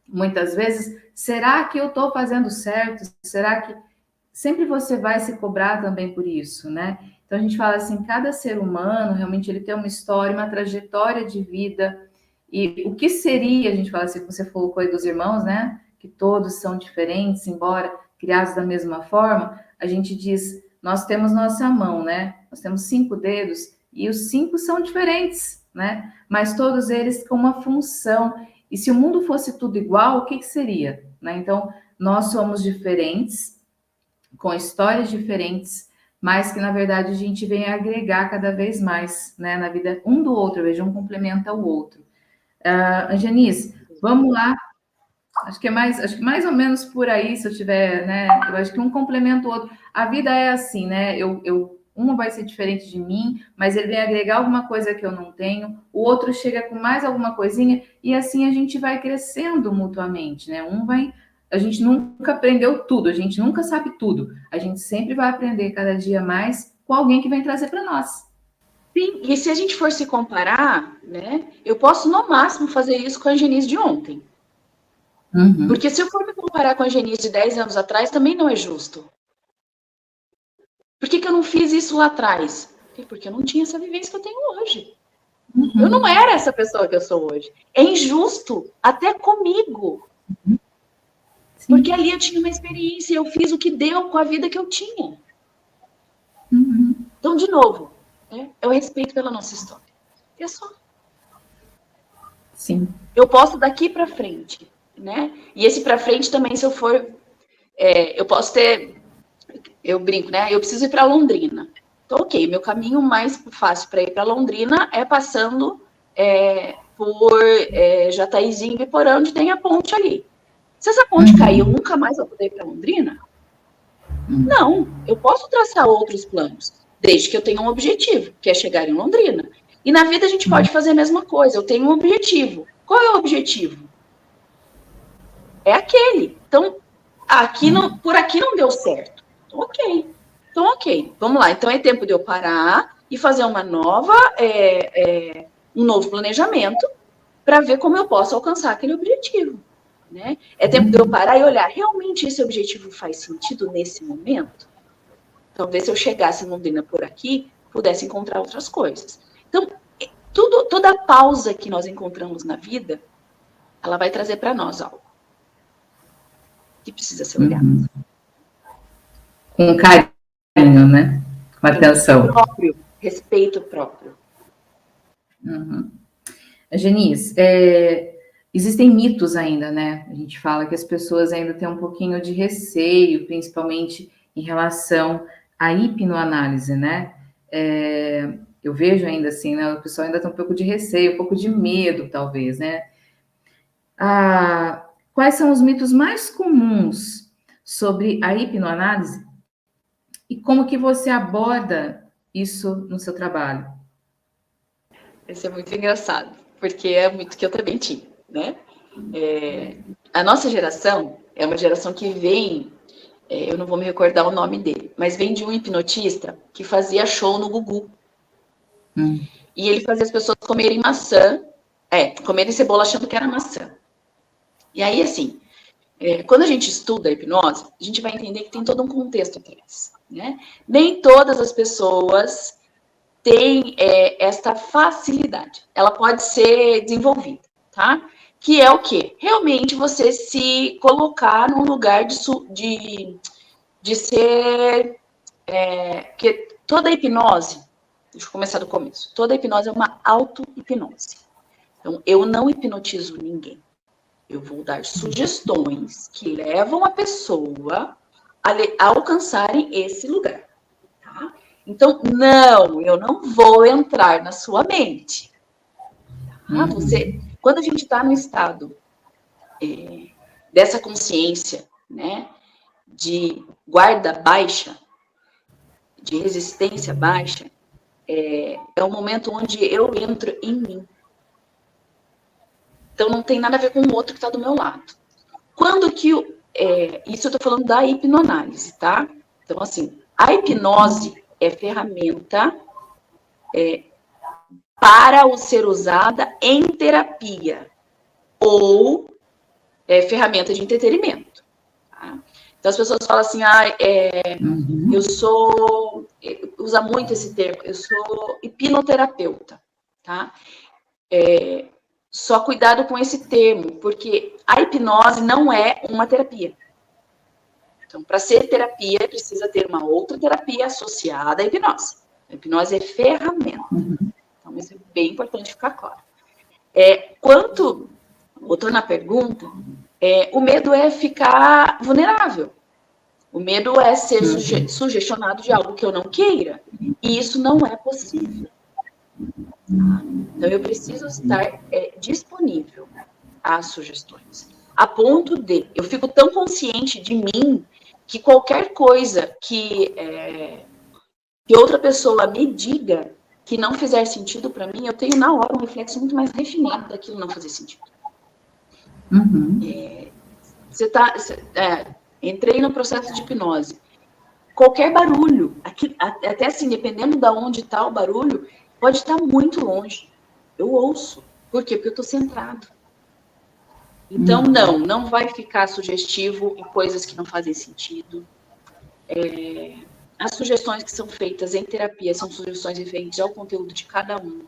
muitas vezes, será que eu estou fazendo certo? Será que sempre você vai se cobrar também por isso, né? Então a gente fala assim, cada ser humano realmente ele tem uma história, uma trajetória de vida. E o que seria, a gente fala assim, você colocou aí dos irmãos, né? Que todos são diferentes, embora criados da mesma forma, a gente diz, nós temos nossa mão, né? Nós temos 5 dedos e os 5 são diferentes, né? Mas todos eles com uma função. E se o mundo fosse tudo igual, o que seria? Né? Então, nós somos diferentes, com histórias diferentes, mas que, na verdade, a gente vem agregar cada vez mais, né, na vida um do outro, veja, um complementa o outro. Angenice, vamos lá Acho que mais ou menos por aí, se eu tiver, né? Eu acho que um complementa o outro. A vida é assim, né? Um vai ser diferente de mim, mas ele vem agregar alguma coisa que eu não tenho, o outro chega com mais alguma coisinha, e assim a gente vai crescendo mutuamente, né? A gente nunca aprendeu tudo, a gente nunca sabe tudo. A gente sempre vai aprender cada dia mais com alguém que vem trazer para nós. Sim, e se a gente for se comparar, né? Eu posso, no máximo, fazer isso com a Genise de ontem. Uhum. Porque se eu for me comparar com a Genise de 10 anos atrás, também não é justo. Por que eu não fiz isso lá atrás? Porque eu não tinha essa vivência que eu tenho hoje. Uhum. Eu não era essa pessoa que eu sou hoje. É injusto, até comigo. Sim. Porque ali eu tinha uma experiência, eu fiz o que deu com a vida que eu tinha. Uhum. Então, de novo, né, eu respeito pela nossa história. É só. Sim. Eu posso daqui para frente, né? E esse para frente também, se eu for, eu posso ter, eu brinco, né? Eu preciso ir para Londrina. Então, ok, meu caminho mais fácil para ir para Londrina é passando por Jataizinho e Biporã, onde tem a ponte ali. Se essa ponte cair, eu nunca mais vou poder ir para Londrina? Não, eu posso traçar outros planos, desde que eu tenha um objetivo, que é chegar em Londrina. E na vida a gente pode fazer a mesma coisa. Eu tenho um objetivo. Qual é o objetivo? É aquele. Então, por aqui não deu certo. Então, ok. Vamos lá. Então, é tempo de eu parar e fazer um novo planejamento para ver como eu posso alcançar aquele objetivo. Né? É tempo de eu parar e olhar, realmente esse objetivo faz sentido nesse momento? Talvez se eu chegasse em Londrina por aqui, pudesse encontrar outras coisas. Então, toda pausa que nós encontramos na vida, ela vai trazer para nós algo que precisa ser olhado. Com carinho, né? Com atenção. Respeito próprio. Uhum. Genise, existem mitos ainda, né? A gente fala que as pessoas ainda têm um pouquinho de receio, principalmente em relação à hipnoanálise, né? Eu vejo ainda assim, né? O pessoal ainda tem um pouco de receio, um pouco de medo, talvez, né? Quais são os mitos mais comuns sobre a hipnoanálise? E como que você aborda isso no seu trabalho? Isso é muito engraçado, porque é muito que eu também tinha, né? A nossa geração é uma geração que vem, eu não vou me recordar o nome dele, mas vem de um hipnotista que fazia show no Gugu. E ele fazia as pessoas comerem maçã, comerem cebola achando que era maçã. E aí, assim, quando a gente estuda a hipnose, a gente vai entender que tem todo um contexto atrás, né? Nem todas as pessoas têm esta facilidade. Ela pode ser desenvolvida, tá? Que é o quê? Realmente você se colocar num lugar de ser... que toda hipnose, deixa eu começar do começo, toda hipnose é uma auto-hipnose. Então, eu não hipnotizo ninguém. Eu vou dar sugestões que levam a pessoa a alcançarem esse lugar. Tá? Então, eu não vou entrar na sua mente. Tá? Quando a gente está no estado dessa consciência, né, de guarda baixa, de resistência baixa, é o momento onde eu entro em mim. Então, não tem nada a ver com o outro que está do meu lado. Quando que... isso eu estou falando da hipnoanálise, tá? Então, assim, a hipnose é ferramenta para ser usada em terapia ou ferramenta de entretenimento. Tá? Então, as pessoas falam assim, usa muito esse termo, eu sou hipnoterapeuta, tá? Só cuidado com esse termo, porque a hipnose não é uma terapia. Então, para ser terapia, precisa ter uma outra terapia associada à hipnose. A hipnose é ferramenta. Então, isso é bem importante ficar claro. Voltando à pergunta, o medo é ficar vulnerável. O medo é ser sugestionado de algo que eu não queira. E isso não é possível. Então, eu preciso estar disponível às sugestões. A ponto de eu fico tão consciente de mim que qualquer coisa que outra pessoa me diga que não fizer sentido para mim, eu tenho na hora um reflexo muito mais refinado daquilo não fazer sentido. Entrei no processo de hipnose. Qualquer barulho, até assim, dependendo de onde está o barulho, pode estar muito longe. Eu ouço. Por quê? Porque eu estou centrado. Então, não vai ficar sugestivo em coisas que não fazem sentido. As sugestões que são feitas em terapia são sugestões referentes ao conteúdo de cada um.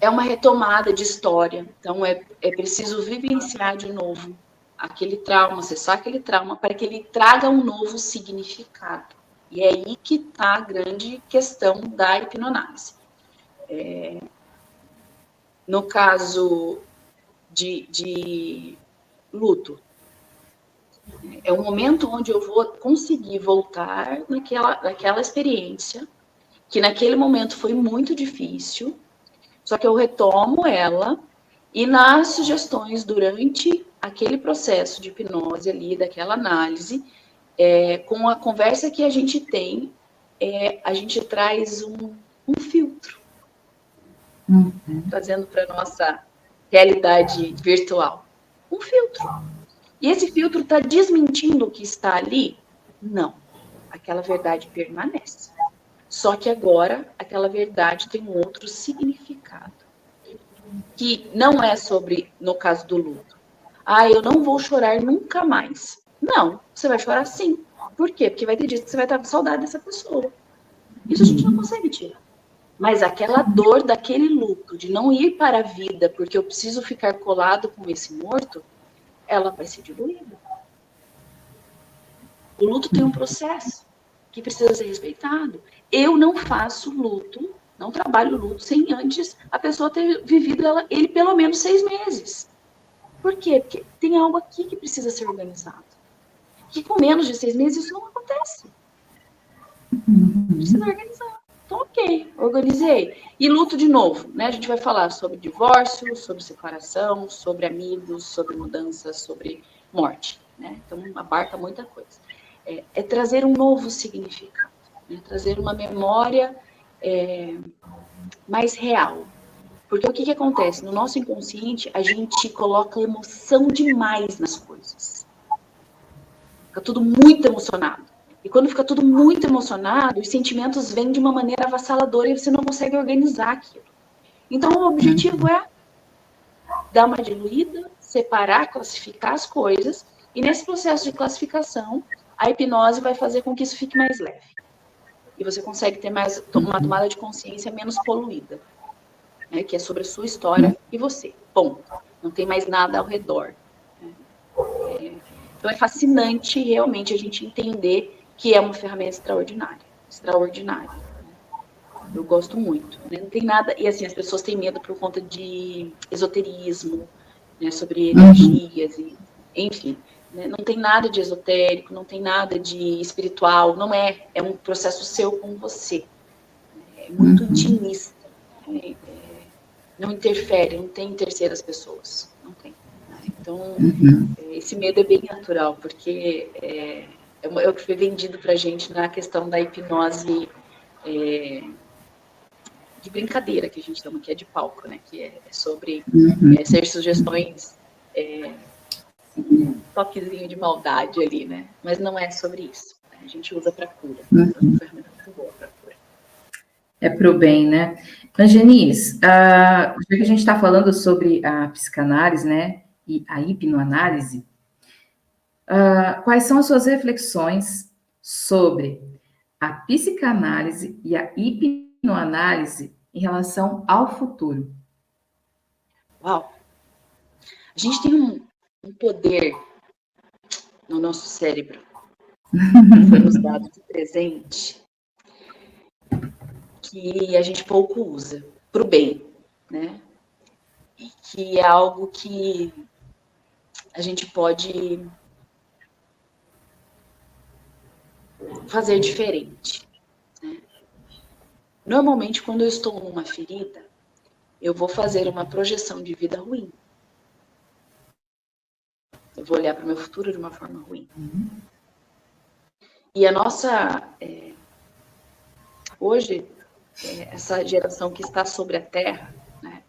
É uma retomada de história. Então, é preciso vivenciar de novo aquele trauma, acessar aquele trauma, para que ele traga um novo significado. E é aí que está a grande questão da hipnoanálise. No caso de luto, é um momento onde eu vou conseguir voltar naquela experiência, que naquele momento foi muito difícil, só que eu retomo ela, e nas sugestões durante aquele processo de hipnose ali, daquela análise, com a conversa que a gente tem, a gente traz um filtro, trazendo para a nossa realidade virtual. Um filtro. E esse filtro está desmentindo o que está ali? Não. Aquela verdade permanece. Só que agora, aquela verdade tem um outro significado. Que não é sobre, no caso do luto, eu não vou chorar nunca mais. Não, você vai chorar sim. Por quê? Porque vai ter dias que você vai estar com saudade dessa pessoa. Isso a gente não consegue tirar. Mas aquela dor daquele luto, de não ir para a vida porque eu preciso ficar colado com esse morto, ela vai ser diluída. O luto tem um processo que precisa ser respeitado. Eu não faço luto, não trabalho luto sem antes a pessoa ter vivido ele pelo menos 6 meses. Por quê? Porque tem algo aqui que precisa ser organizado. Que com menos de 6 meses isso não acontece. Precisa organizar. Então, ok, organizei. E luto de novo, né? A gente vai falar sobre divórcio, sobre separação, sobre amigos, sobre mudanças, sobre morte, né? Então, abarca muita coisa. É trazer um novo significado, né? Trazer uma memória mais real. Porque o que acontece? No nosso inconsciente, a gente coloca emoção demais nas coisas. Fica tudo muito emocionado. E quando fica tudo muito emocionado, os sentimentos vêm de uma maneira avassaladora e você não consegue organizar aquilo. Então, o objetivo é dar uma diluída, separar, classificar as coisas, e nesse processo de classificação, a hipnose vai fazer com que isso fique mais leve. E você consegue ter mais uma tomada de consciência menos poluída, né, que é sobre a sua história e você. Ponto. Não tem mais nada ao redor. Então, é fascinante realmente a gente entender que é uma ferramenta extraordinária. Extraordinária. Eu gosto muito. Né? Não tem nada... E assim, as pessoas têm medo por conta de esoterismo, né, sobre energias, enfim. Né? Não tem nada de esotérico, não tem nada de espiritual, não é. É um processo seu com você. É muito intimista. Não interfere, não tem terceiras pessoas. Não tem. Então, esse medo é bem natural, porque é o que foi vendido para a gente na questão da hipnose de brincadeira, que a gente chama, que é de palco, né? Que é sobre ser sugestões, toquezinho de maldade ali, né? Mas não é sobre isso. Né? A gente usa para cura. É uma ferramenta muito boa para cura. É para o bem, né? Angenice, já que a gente está falando sobre a psicanálise, né? E a hipnoanálise, quais são as suas reflexões sobre a psicanálise e a hipnoanálise em relação ao futuro? Uau! A gente tem um poder no nosso cérebro que foi nos dado de presente que a gente pouco usa para o bem, né? E que é algo que a gente pode fazer diferente. Né? Normalmente, quando eu estou numa ferida, eu vou fazer uma projeção de vida ruim. Eu vou olhar para o meu futuro de uma forma ruim. E a nossa... hoje, essa geração que está sobre a Terra, né,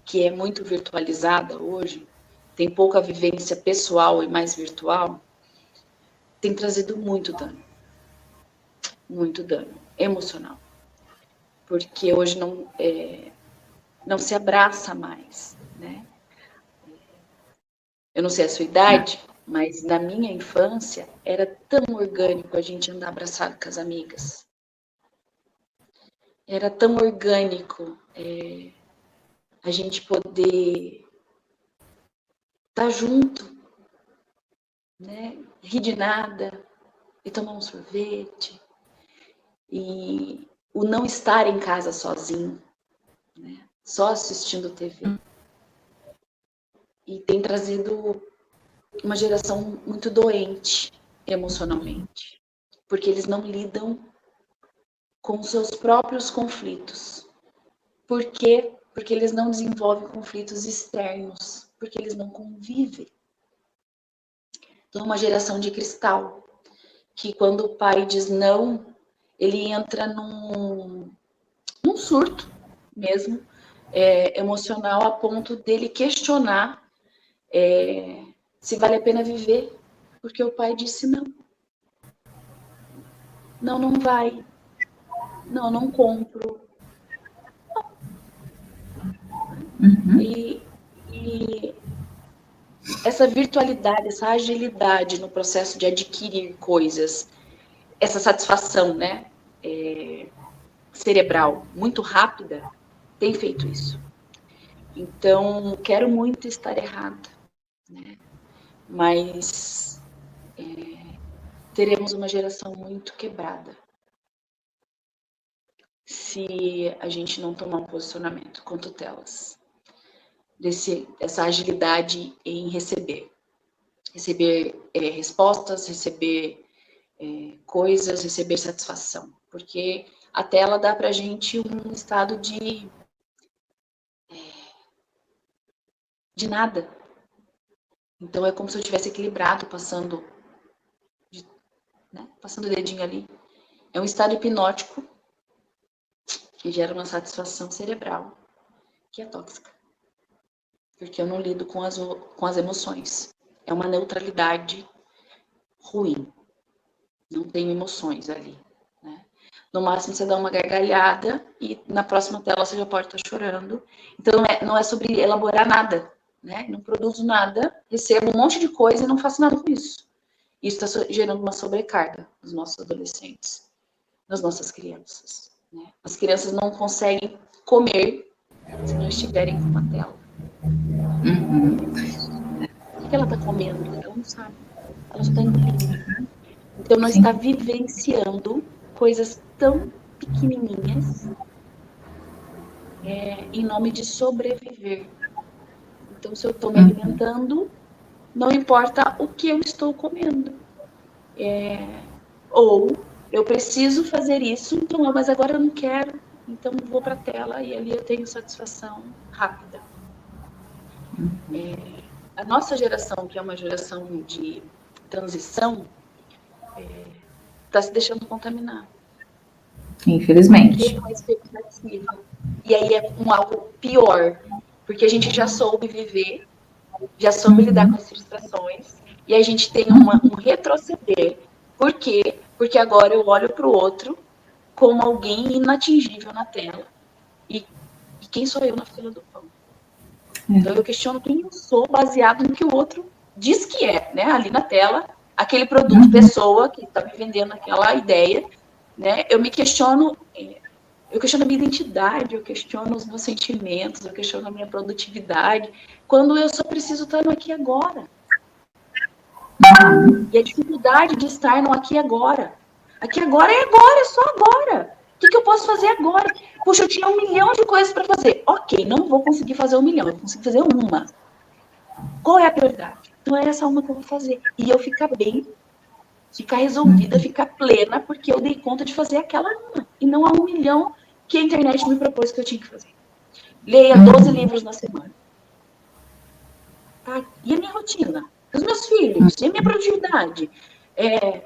que é muito virtualizada hoje, tem pouca vivência pessoal e mais virtual, tem trazido muito dano emocional. Porque hoje não se abraça mais, né? Eu não sei a sua idade, mas na minha infância era tão orgânico a gente andar abraçado com as amigas. Era tão orgânico a gente poder estar junto, né? Rir de nada e tomar um sorvete. E o não estar em casa sozinho, né? Só assistindo TV. E tem trazido uma geração muito doente emocionalmente, porque eles não lidam com seus próprios conflitos. Por quê? Porque eles não desenvolvem conflitos externos, porque eles não convivem. Então, uma geração de cristal, que quando o pai diz não, ele entra num surto mesmo, emocional, a ponto dele questionar se vale a pena viver, porque o pai disse não. Não, não vai. Não, não compro. E essa virtualidade, essa agilidade no processo de adquirir coisas, essa satisfação, né, cerebral muito rápida, tem feito isso. Então, quero muito estar errada, né? Mas teremos uma geração muito quebrada se a gente não tomar um posicionamento com tutelas. Essa agilidade em receber respostas, receber coisas, receber satisfação, porque a tela dá pra gente um estado de nada. Então é como se eu tivesse equilibrado, passando o dedinho ali. É um estado hipnótico que gera uma satisfação cerebral que é tóxica, porque eu não lido com as emoções. É uma neutralidade ruim. Não tenho emoções ali, né? No máximo você dá uma gargalhada e na próxima tela você já pode estar chorando. Então não é sobre elaborar nada, né? Não produzo nada, recebo um monte de coisa e não faço nada com isso. Isso está gerando uma sobrecarga nos nossos adolescentes, nas nossas crianças, né? As crianças não conseguem comer se não estiverem com uma tela. O que ela está comendo? Ela não sabe. Ela só está engolindo. Então, não está vivenciando coisas tão pequenininhas em nome de sobreviver. Então, se eu estou me alimentando, não importa o que eu estou comendo. Ou eu preciso fazer isso, então, mas agora eu não quero, então vou para a tela e ali eu tenho satisfação rápida. A nossa geração, que é uma geração de transição, está se deixando contaminar. Infelizmente. Com a expectativa. E aí é algo pior, porque a gente já soube viver, já soube lidar com as frustrações, e a gente tem um retroceder. Por quê? Porque agora eu olho para o outro como alguém inatingível na tela. E quem sou eu na fila do pão? Então eu questiono quem eu sou baseado no que o outro diz que é, né? Ali na tela, aquele produto, pessoa que está me vendendo aquela ideia, né? Eu questiono a minha identidade, eu questiono os meus sentimentos, eu questiono a minha produtividade, quando eu só preciso estar no aqui e agora. E a dificuldade de estar no aqui e agora. Aqui agora é agora, é só agora. O que eu posso fazer agora? Puxa, eu tinha 1 milhão de coisas para fazer. Ok, não vou conseguir fazer 1 milhão, eu vou conseguir fazer uma. Qual é a prioridade? Então é essa uma que eu vou fazer. E eu ficar bem, ficar resolvida, ficar plena, porque eu dei conta de fazer aquela uma. E não a 1 milhão que a internet me propôs que eu tinha que fazer. Leia 12 livros na semana. Tá? E a minha rotina? Os meus filhos, e a minha produtividade.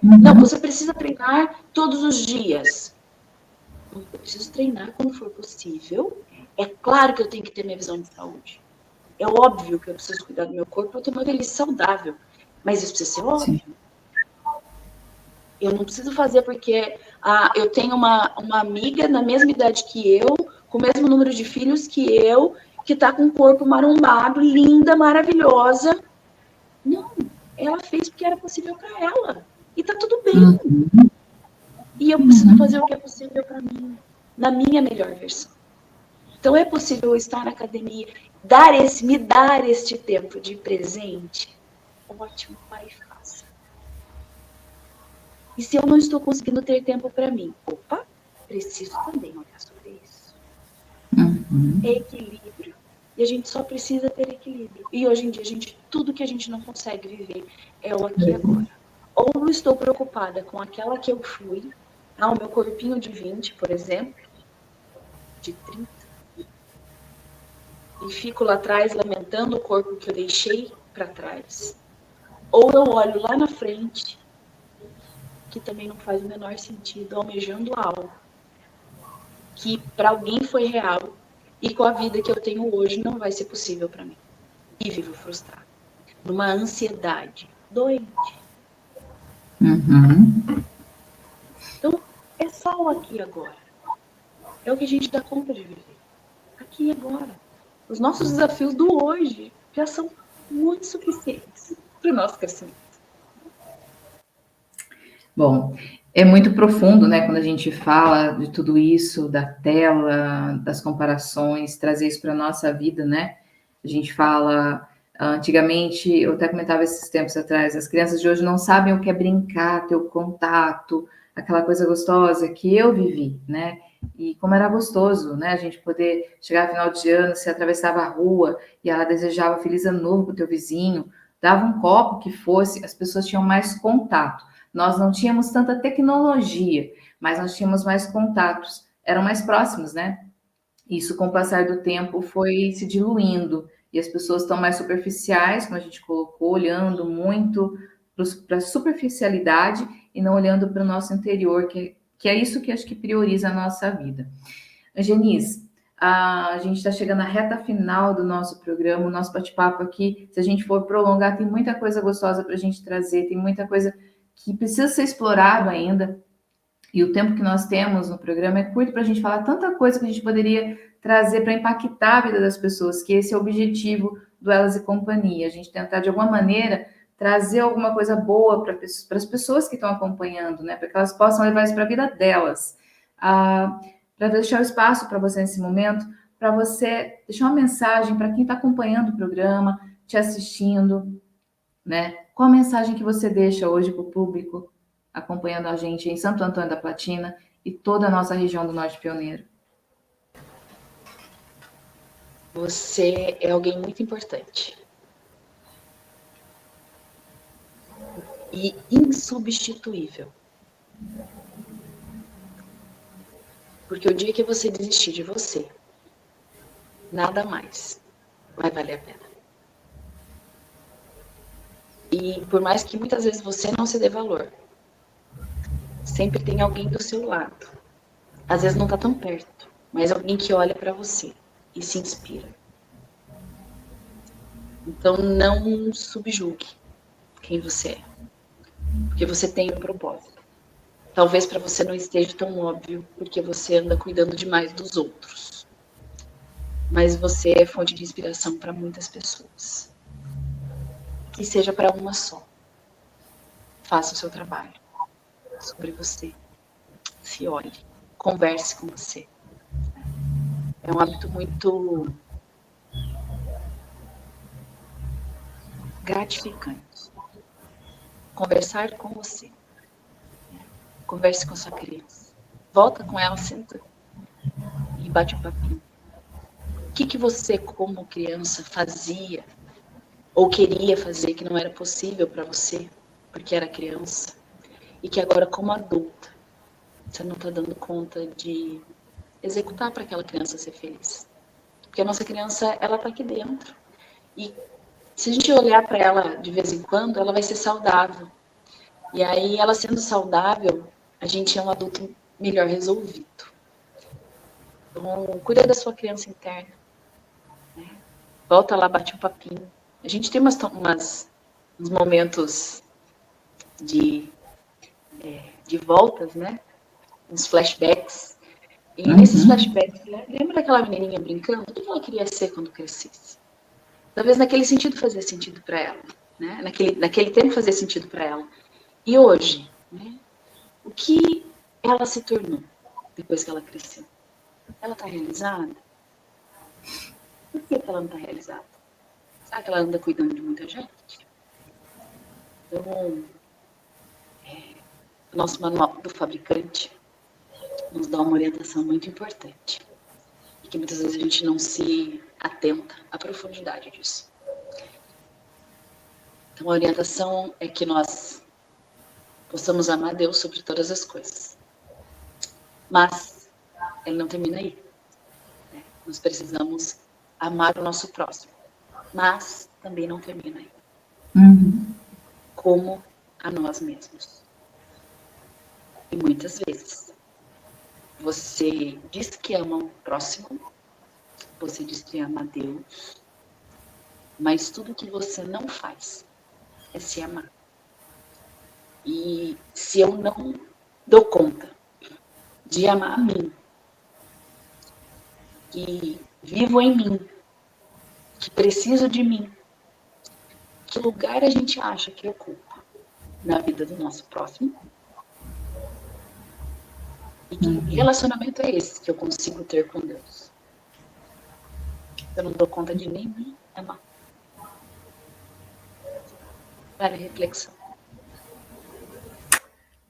Não, você precisa treinar todos os dias. Eu preciso treinar quando for possível. É claro que eu tenho que ter minha visão de saúde. É óbvio que eu preciso cuidar do meu corpo para ter uma velhice saudável. Mas isso precisa ser óbvio. Sim. Eu não preciso fazer porque eu tenho uma amiga na mesma idade que eu, com o mesmo número de filhos que eu, que está com um corpo marombado, linda, maravilhosa. Não, ela fez porque era possível para ela. E tá tudo bem. E eu preciso fazer o que é possível para mim, na minha melhor versão. Então é possível estar na academia, me dar este tempo de presente. Ótimo, pai, faça. E se eu não estou conseguindo ter tempo para mim? Opa, preciso também olhar sobre isso. É equilíbrio. E a gente só precisa ter equilíbrio. E hoje em dia, tudo que a gente não consegue viver é o aqui e agora. Ou eu estou preocupada com aquela que eu fui, o meu corpinho de 20, por exemplo, de 30, e fico lá atrás lamentando o corpo que eu deixei para trás. Ou eu olho lá na frente, que também não faz o menor sentido, almejando algo que para alguém foi real e com a vida que eu tenho hoje não vai ser possível para mim. E vivo frustrado, numa ansiedade doente. Então, é só o aqui e agora. É o que a gente dá conta de viver. Aqui e agora. Os nossos desafios do hoje já são muito suficientes para o nosso crescimento. Bom, é muito profundo, né, quando a gente fala de tudo isso, da tela, das comparações, trazer isso para a nossa vida, né? A gente fala, antigamente, eu até comentava esses tempos atrás, as crianças de hoje não sabem o que é brincar, ter o contato, aquela coisa gostosa que eu vivi, né? E como era gostoso, né? A gente poder chegar no final de ano, você atravessava a rua e ela desejava feliz ano novo para o teu vizinho, dava um copo que fosse, as pessoas tinham mais contato. Nós não tínhamos tanta tecnologia, mas nós tínhamos mais contatos, eram mais próximos, né? Isso, com o passar do tempo, foi se diluindo e as pessoas estão mais superficiais, como a gente colocou, olhando muito para a superficialidade e não olhando para o nosso interior, que é isso que acho que prioriza a nossa vida. Angenice, a gente está chegando à reta final do nosso programa, o nosso bate-papo aqui. Se a gente for prolongar, tem muita coisa gostosa para a gente trazer, tem muita coisa que precisa ser explorado ainda. E o tempo que nós temos no programa é curto para a gente falar tanta coisa que a gente poderia trazer para impactar a vida das pessoas, que esse é o objetivo do Elas e Companhia. A gente tentar, de alguma maneira, trazer alguma coisa boa para as pessoas que estão acompanhando, né? Para que elas possam levar isso para a vida delas. Para deixar o espaço para você nesse momento, para você deixar uma mensagem para quem está acompanhando o programa, te assistindo, né? Qual a mensagem que você deixa hoje para o público acompanhando a gente em Santo Antônio da Platina e toda a nossa região do Norte Pioneiro? Você é alguém muito importante. E insubstituível. Porque o dia que você desistir de você, nada mais vai valer a pena. E por mais que muitas vezes você não se dê valor, sempre tem alguém do seu lado. Às vezes não está tão perto, mas alguém que olha para você e se inspira. Então não subjugue quem você é, porque você tem um propósito. Talvez para você não esteja tão óbvio, porque você anda cuidando demais dos outros. Mas você é fonte de inspiração para muitas pessoas. Que seja para uma só. Faça o seu trabalho sobre você. Se olhe. Converse com você. É um hábito muito gratificante. Conversar com você. Converse com sua criança. Volta com ela, senta e bate um papinho. O que você, como criança, fazia ou queria fazer que não era possível para você, porque era criança, e que agora, como adulta, você não está dando conta de executar para aquela criança ser feliz. Porque a nossa criança, ela está aqui dentro. E se a gente olhar para ela de vez em quando, ela vai ser saudável. E aí, ela sendo saudável, a gente é um adulto melhor resolvido. Então, cuida da sua criança interna. Né? Volta lá, bate um papinho. A gente tem uns momentos de voltas, né? Uns flashbacks. E nesses flashbacks, lembra daquela menininha brincando? O que ela queria ser quando crescesse? Talvez naquele sentido fazia sentido para ela. Né? Naquele tempo fazia sentido para ela. E hoje, né? O que ela se tornou depois que ela cresceu? Ela está realizada? Por que ela não está realizada? Será que ela anda cuidando de muita gente? Então, o nosso manual do fabricante nos dá uma orientação muito importante. E que muitas vezes a gente não se atenta à profundidade disso. Então, a orientação é que nós possamos amar Deus sobre todas as coisas. Mas ele não termina aí. Né? Nós precisamos amar o nosso próximo. Mas também não termina aí. Como a nós mesmos. E muitas vezes você diz que ama o próximo, você diz que ama a Deus, mas tudo que você não faz é se amar. E se eu não dou conta de amar a mim, que vivo em mim, que preciso de mim, que lugar a gente acha que ocupa na vida do nosso próximo? E que relacionamento é esse que eu consigo ter com Deus? Eu não dou conta de nem amar. Vale a reflexão.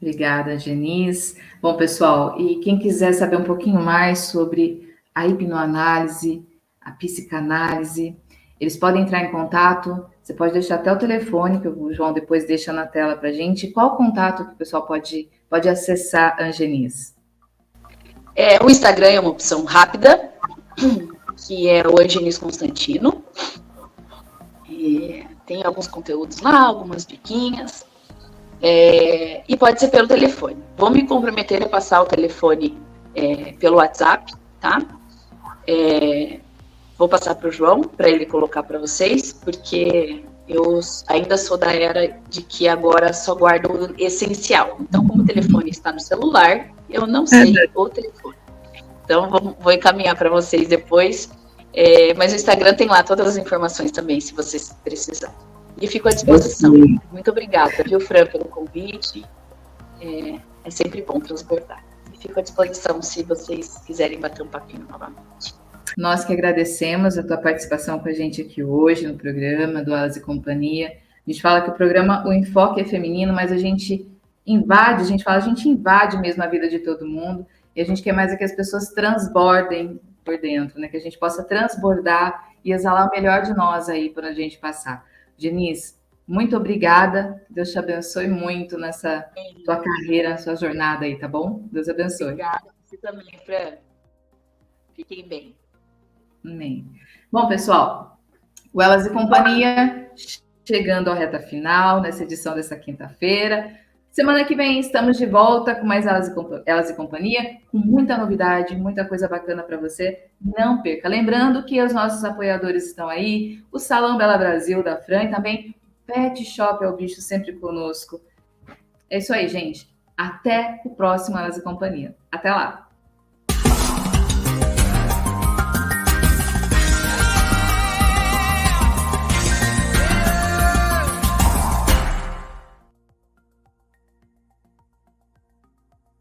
Obrigada, Geniz. Bom, pessoal, e quem quiser saber um pouquinho mais sobre a hipnoanálise, a psicanálise, eles podem entrar em contato. Você pode deixar até o telefone, que o João depois deixa na tela para a gente. Qual o contato que o pessoal pode acessar a Angeniz? O Instagram é uma opção rápida, que é o Angeniz Constantino. Tem alguns conteúdos lá, algumas diquinhas. E pode ser pelo telefone. Vou me comprometer a passar o telefone pelo WhatsApp, tá? Vou passar para o João, para ele colocar para vocês, porque eu ainda sou da era de que agora só guardo o essencial. Então, como o telefone está no celular, eu não sei o telefone. Então, vou encaminhar para vocês depois. Mas o Instagram tem lá todas as informações também, se vocês precisarem. E fico à disposição. Muito obrigada, viu, Fran, pelo convite. É sempre bom transbordar. E fico à disposição se vocês quiserem bater um papinho novamente. Nós que agradecemos a tua participação com a gente aqui hoje no programa do Elas e Companhia. A gente fala que o programa, o enfoque é feminino, mas a gente invade mesmo a vida de todo mundo. E a gente quer mais é que as pessoas transbordem por dentro, né? Que a gente possa transbordar e exalar o melhor de nós aí para a gente passar. Geniz, muito obrigada. Deus te abençoe muito nessa tua carreira, sua jornada aí, tá bom? Deus abençoe. Obrigada. Você também, Fran. Fiquem bem. Amém. Bom, pessoal, o Elas e Companhia chegando à reta final nessa edição dessa quinta-feira. Semana que vem estamos de volta com mais Elas e Companhia, com muita novidade, muita coisa bacana para você. Não perca. Lembrando que os nossos apoiadores estão aí, o Salão Bela Brasil da Fran e também Pet Shop é o Bicho sempre conosco. É isso aí, gente. Até o próximo Elas e Companhia. Até lá.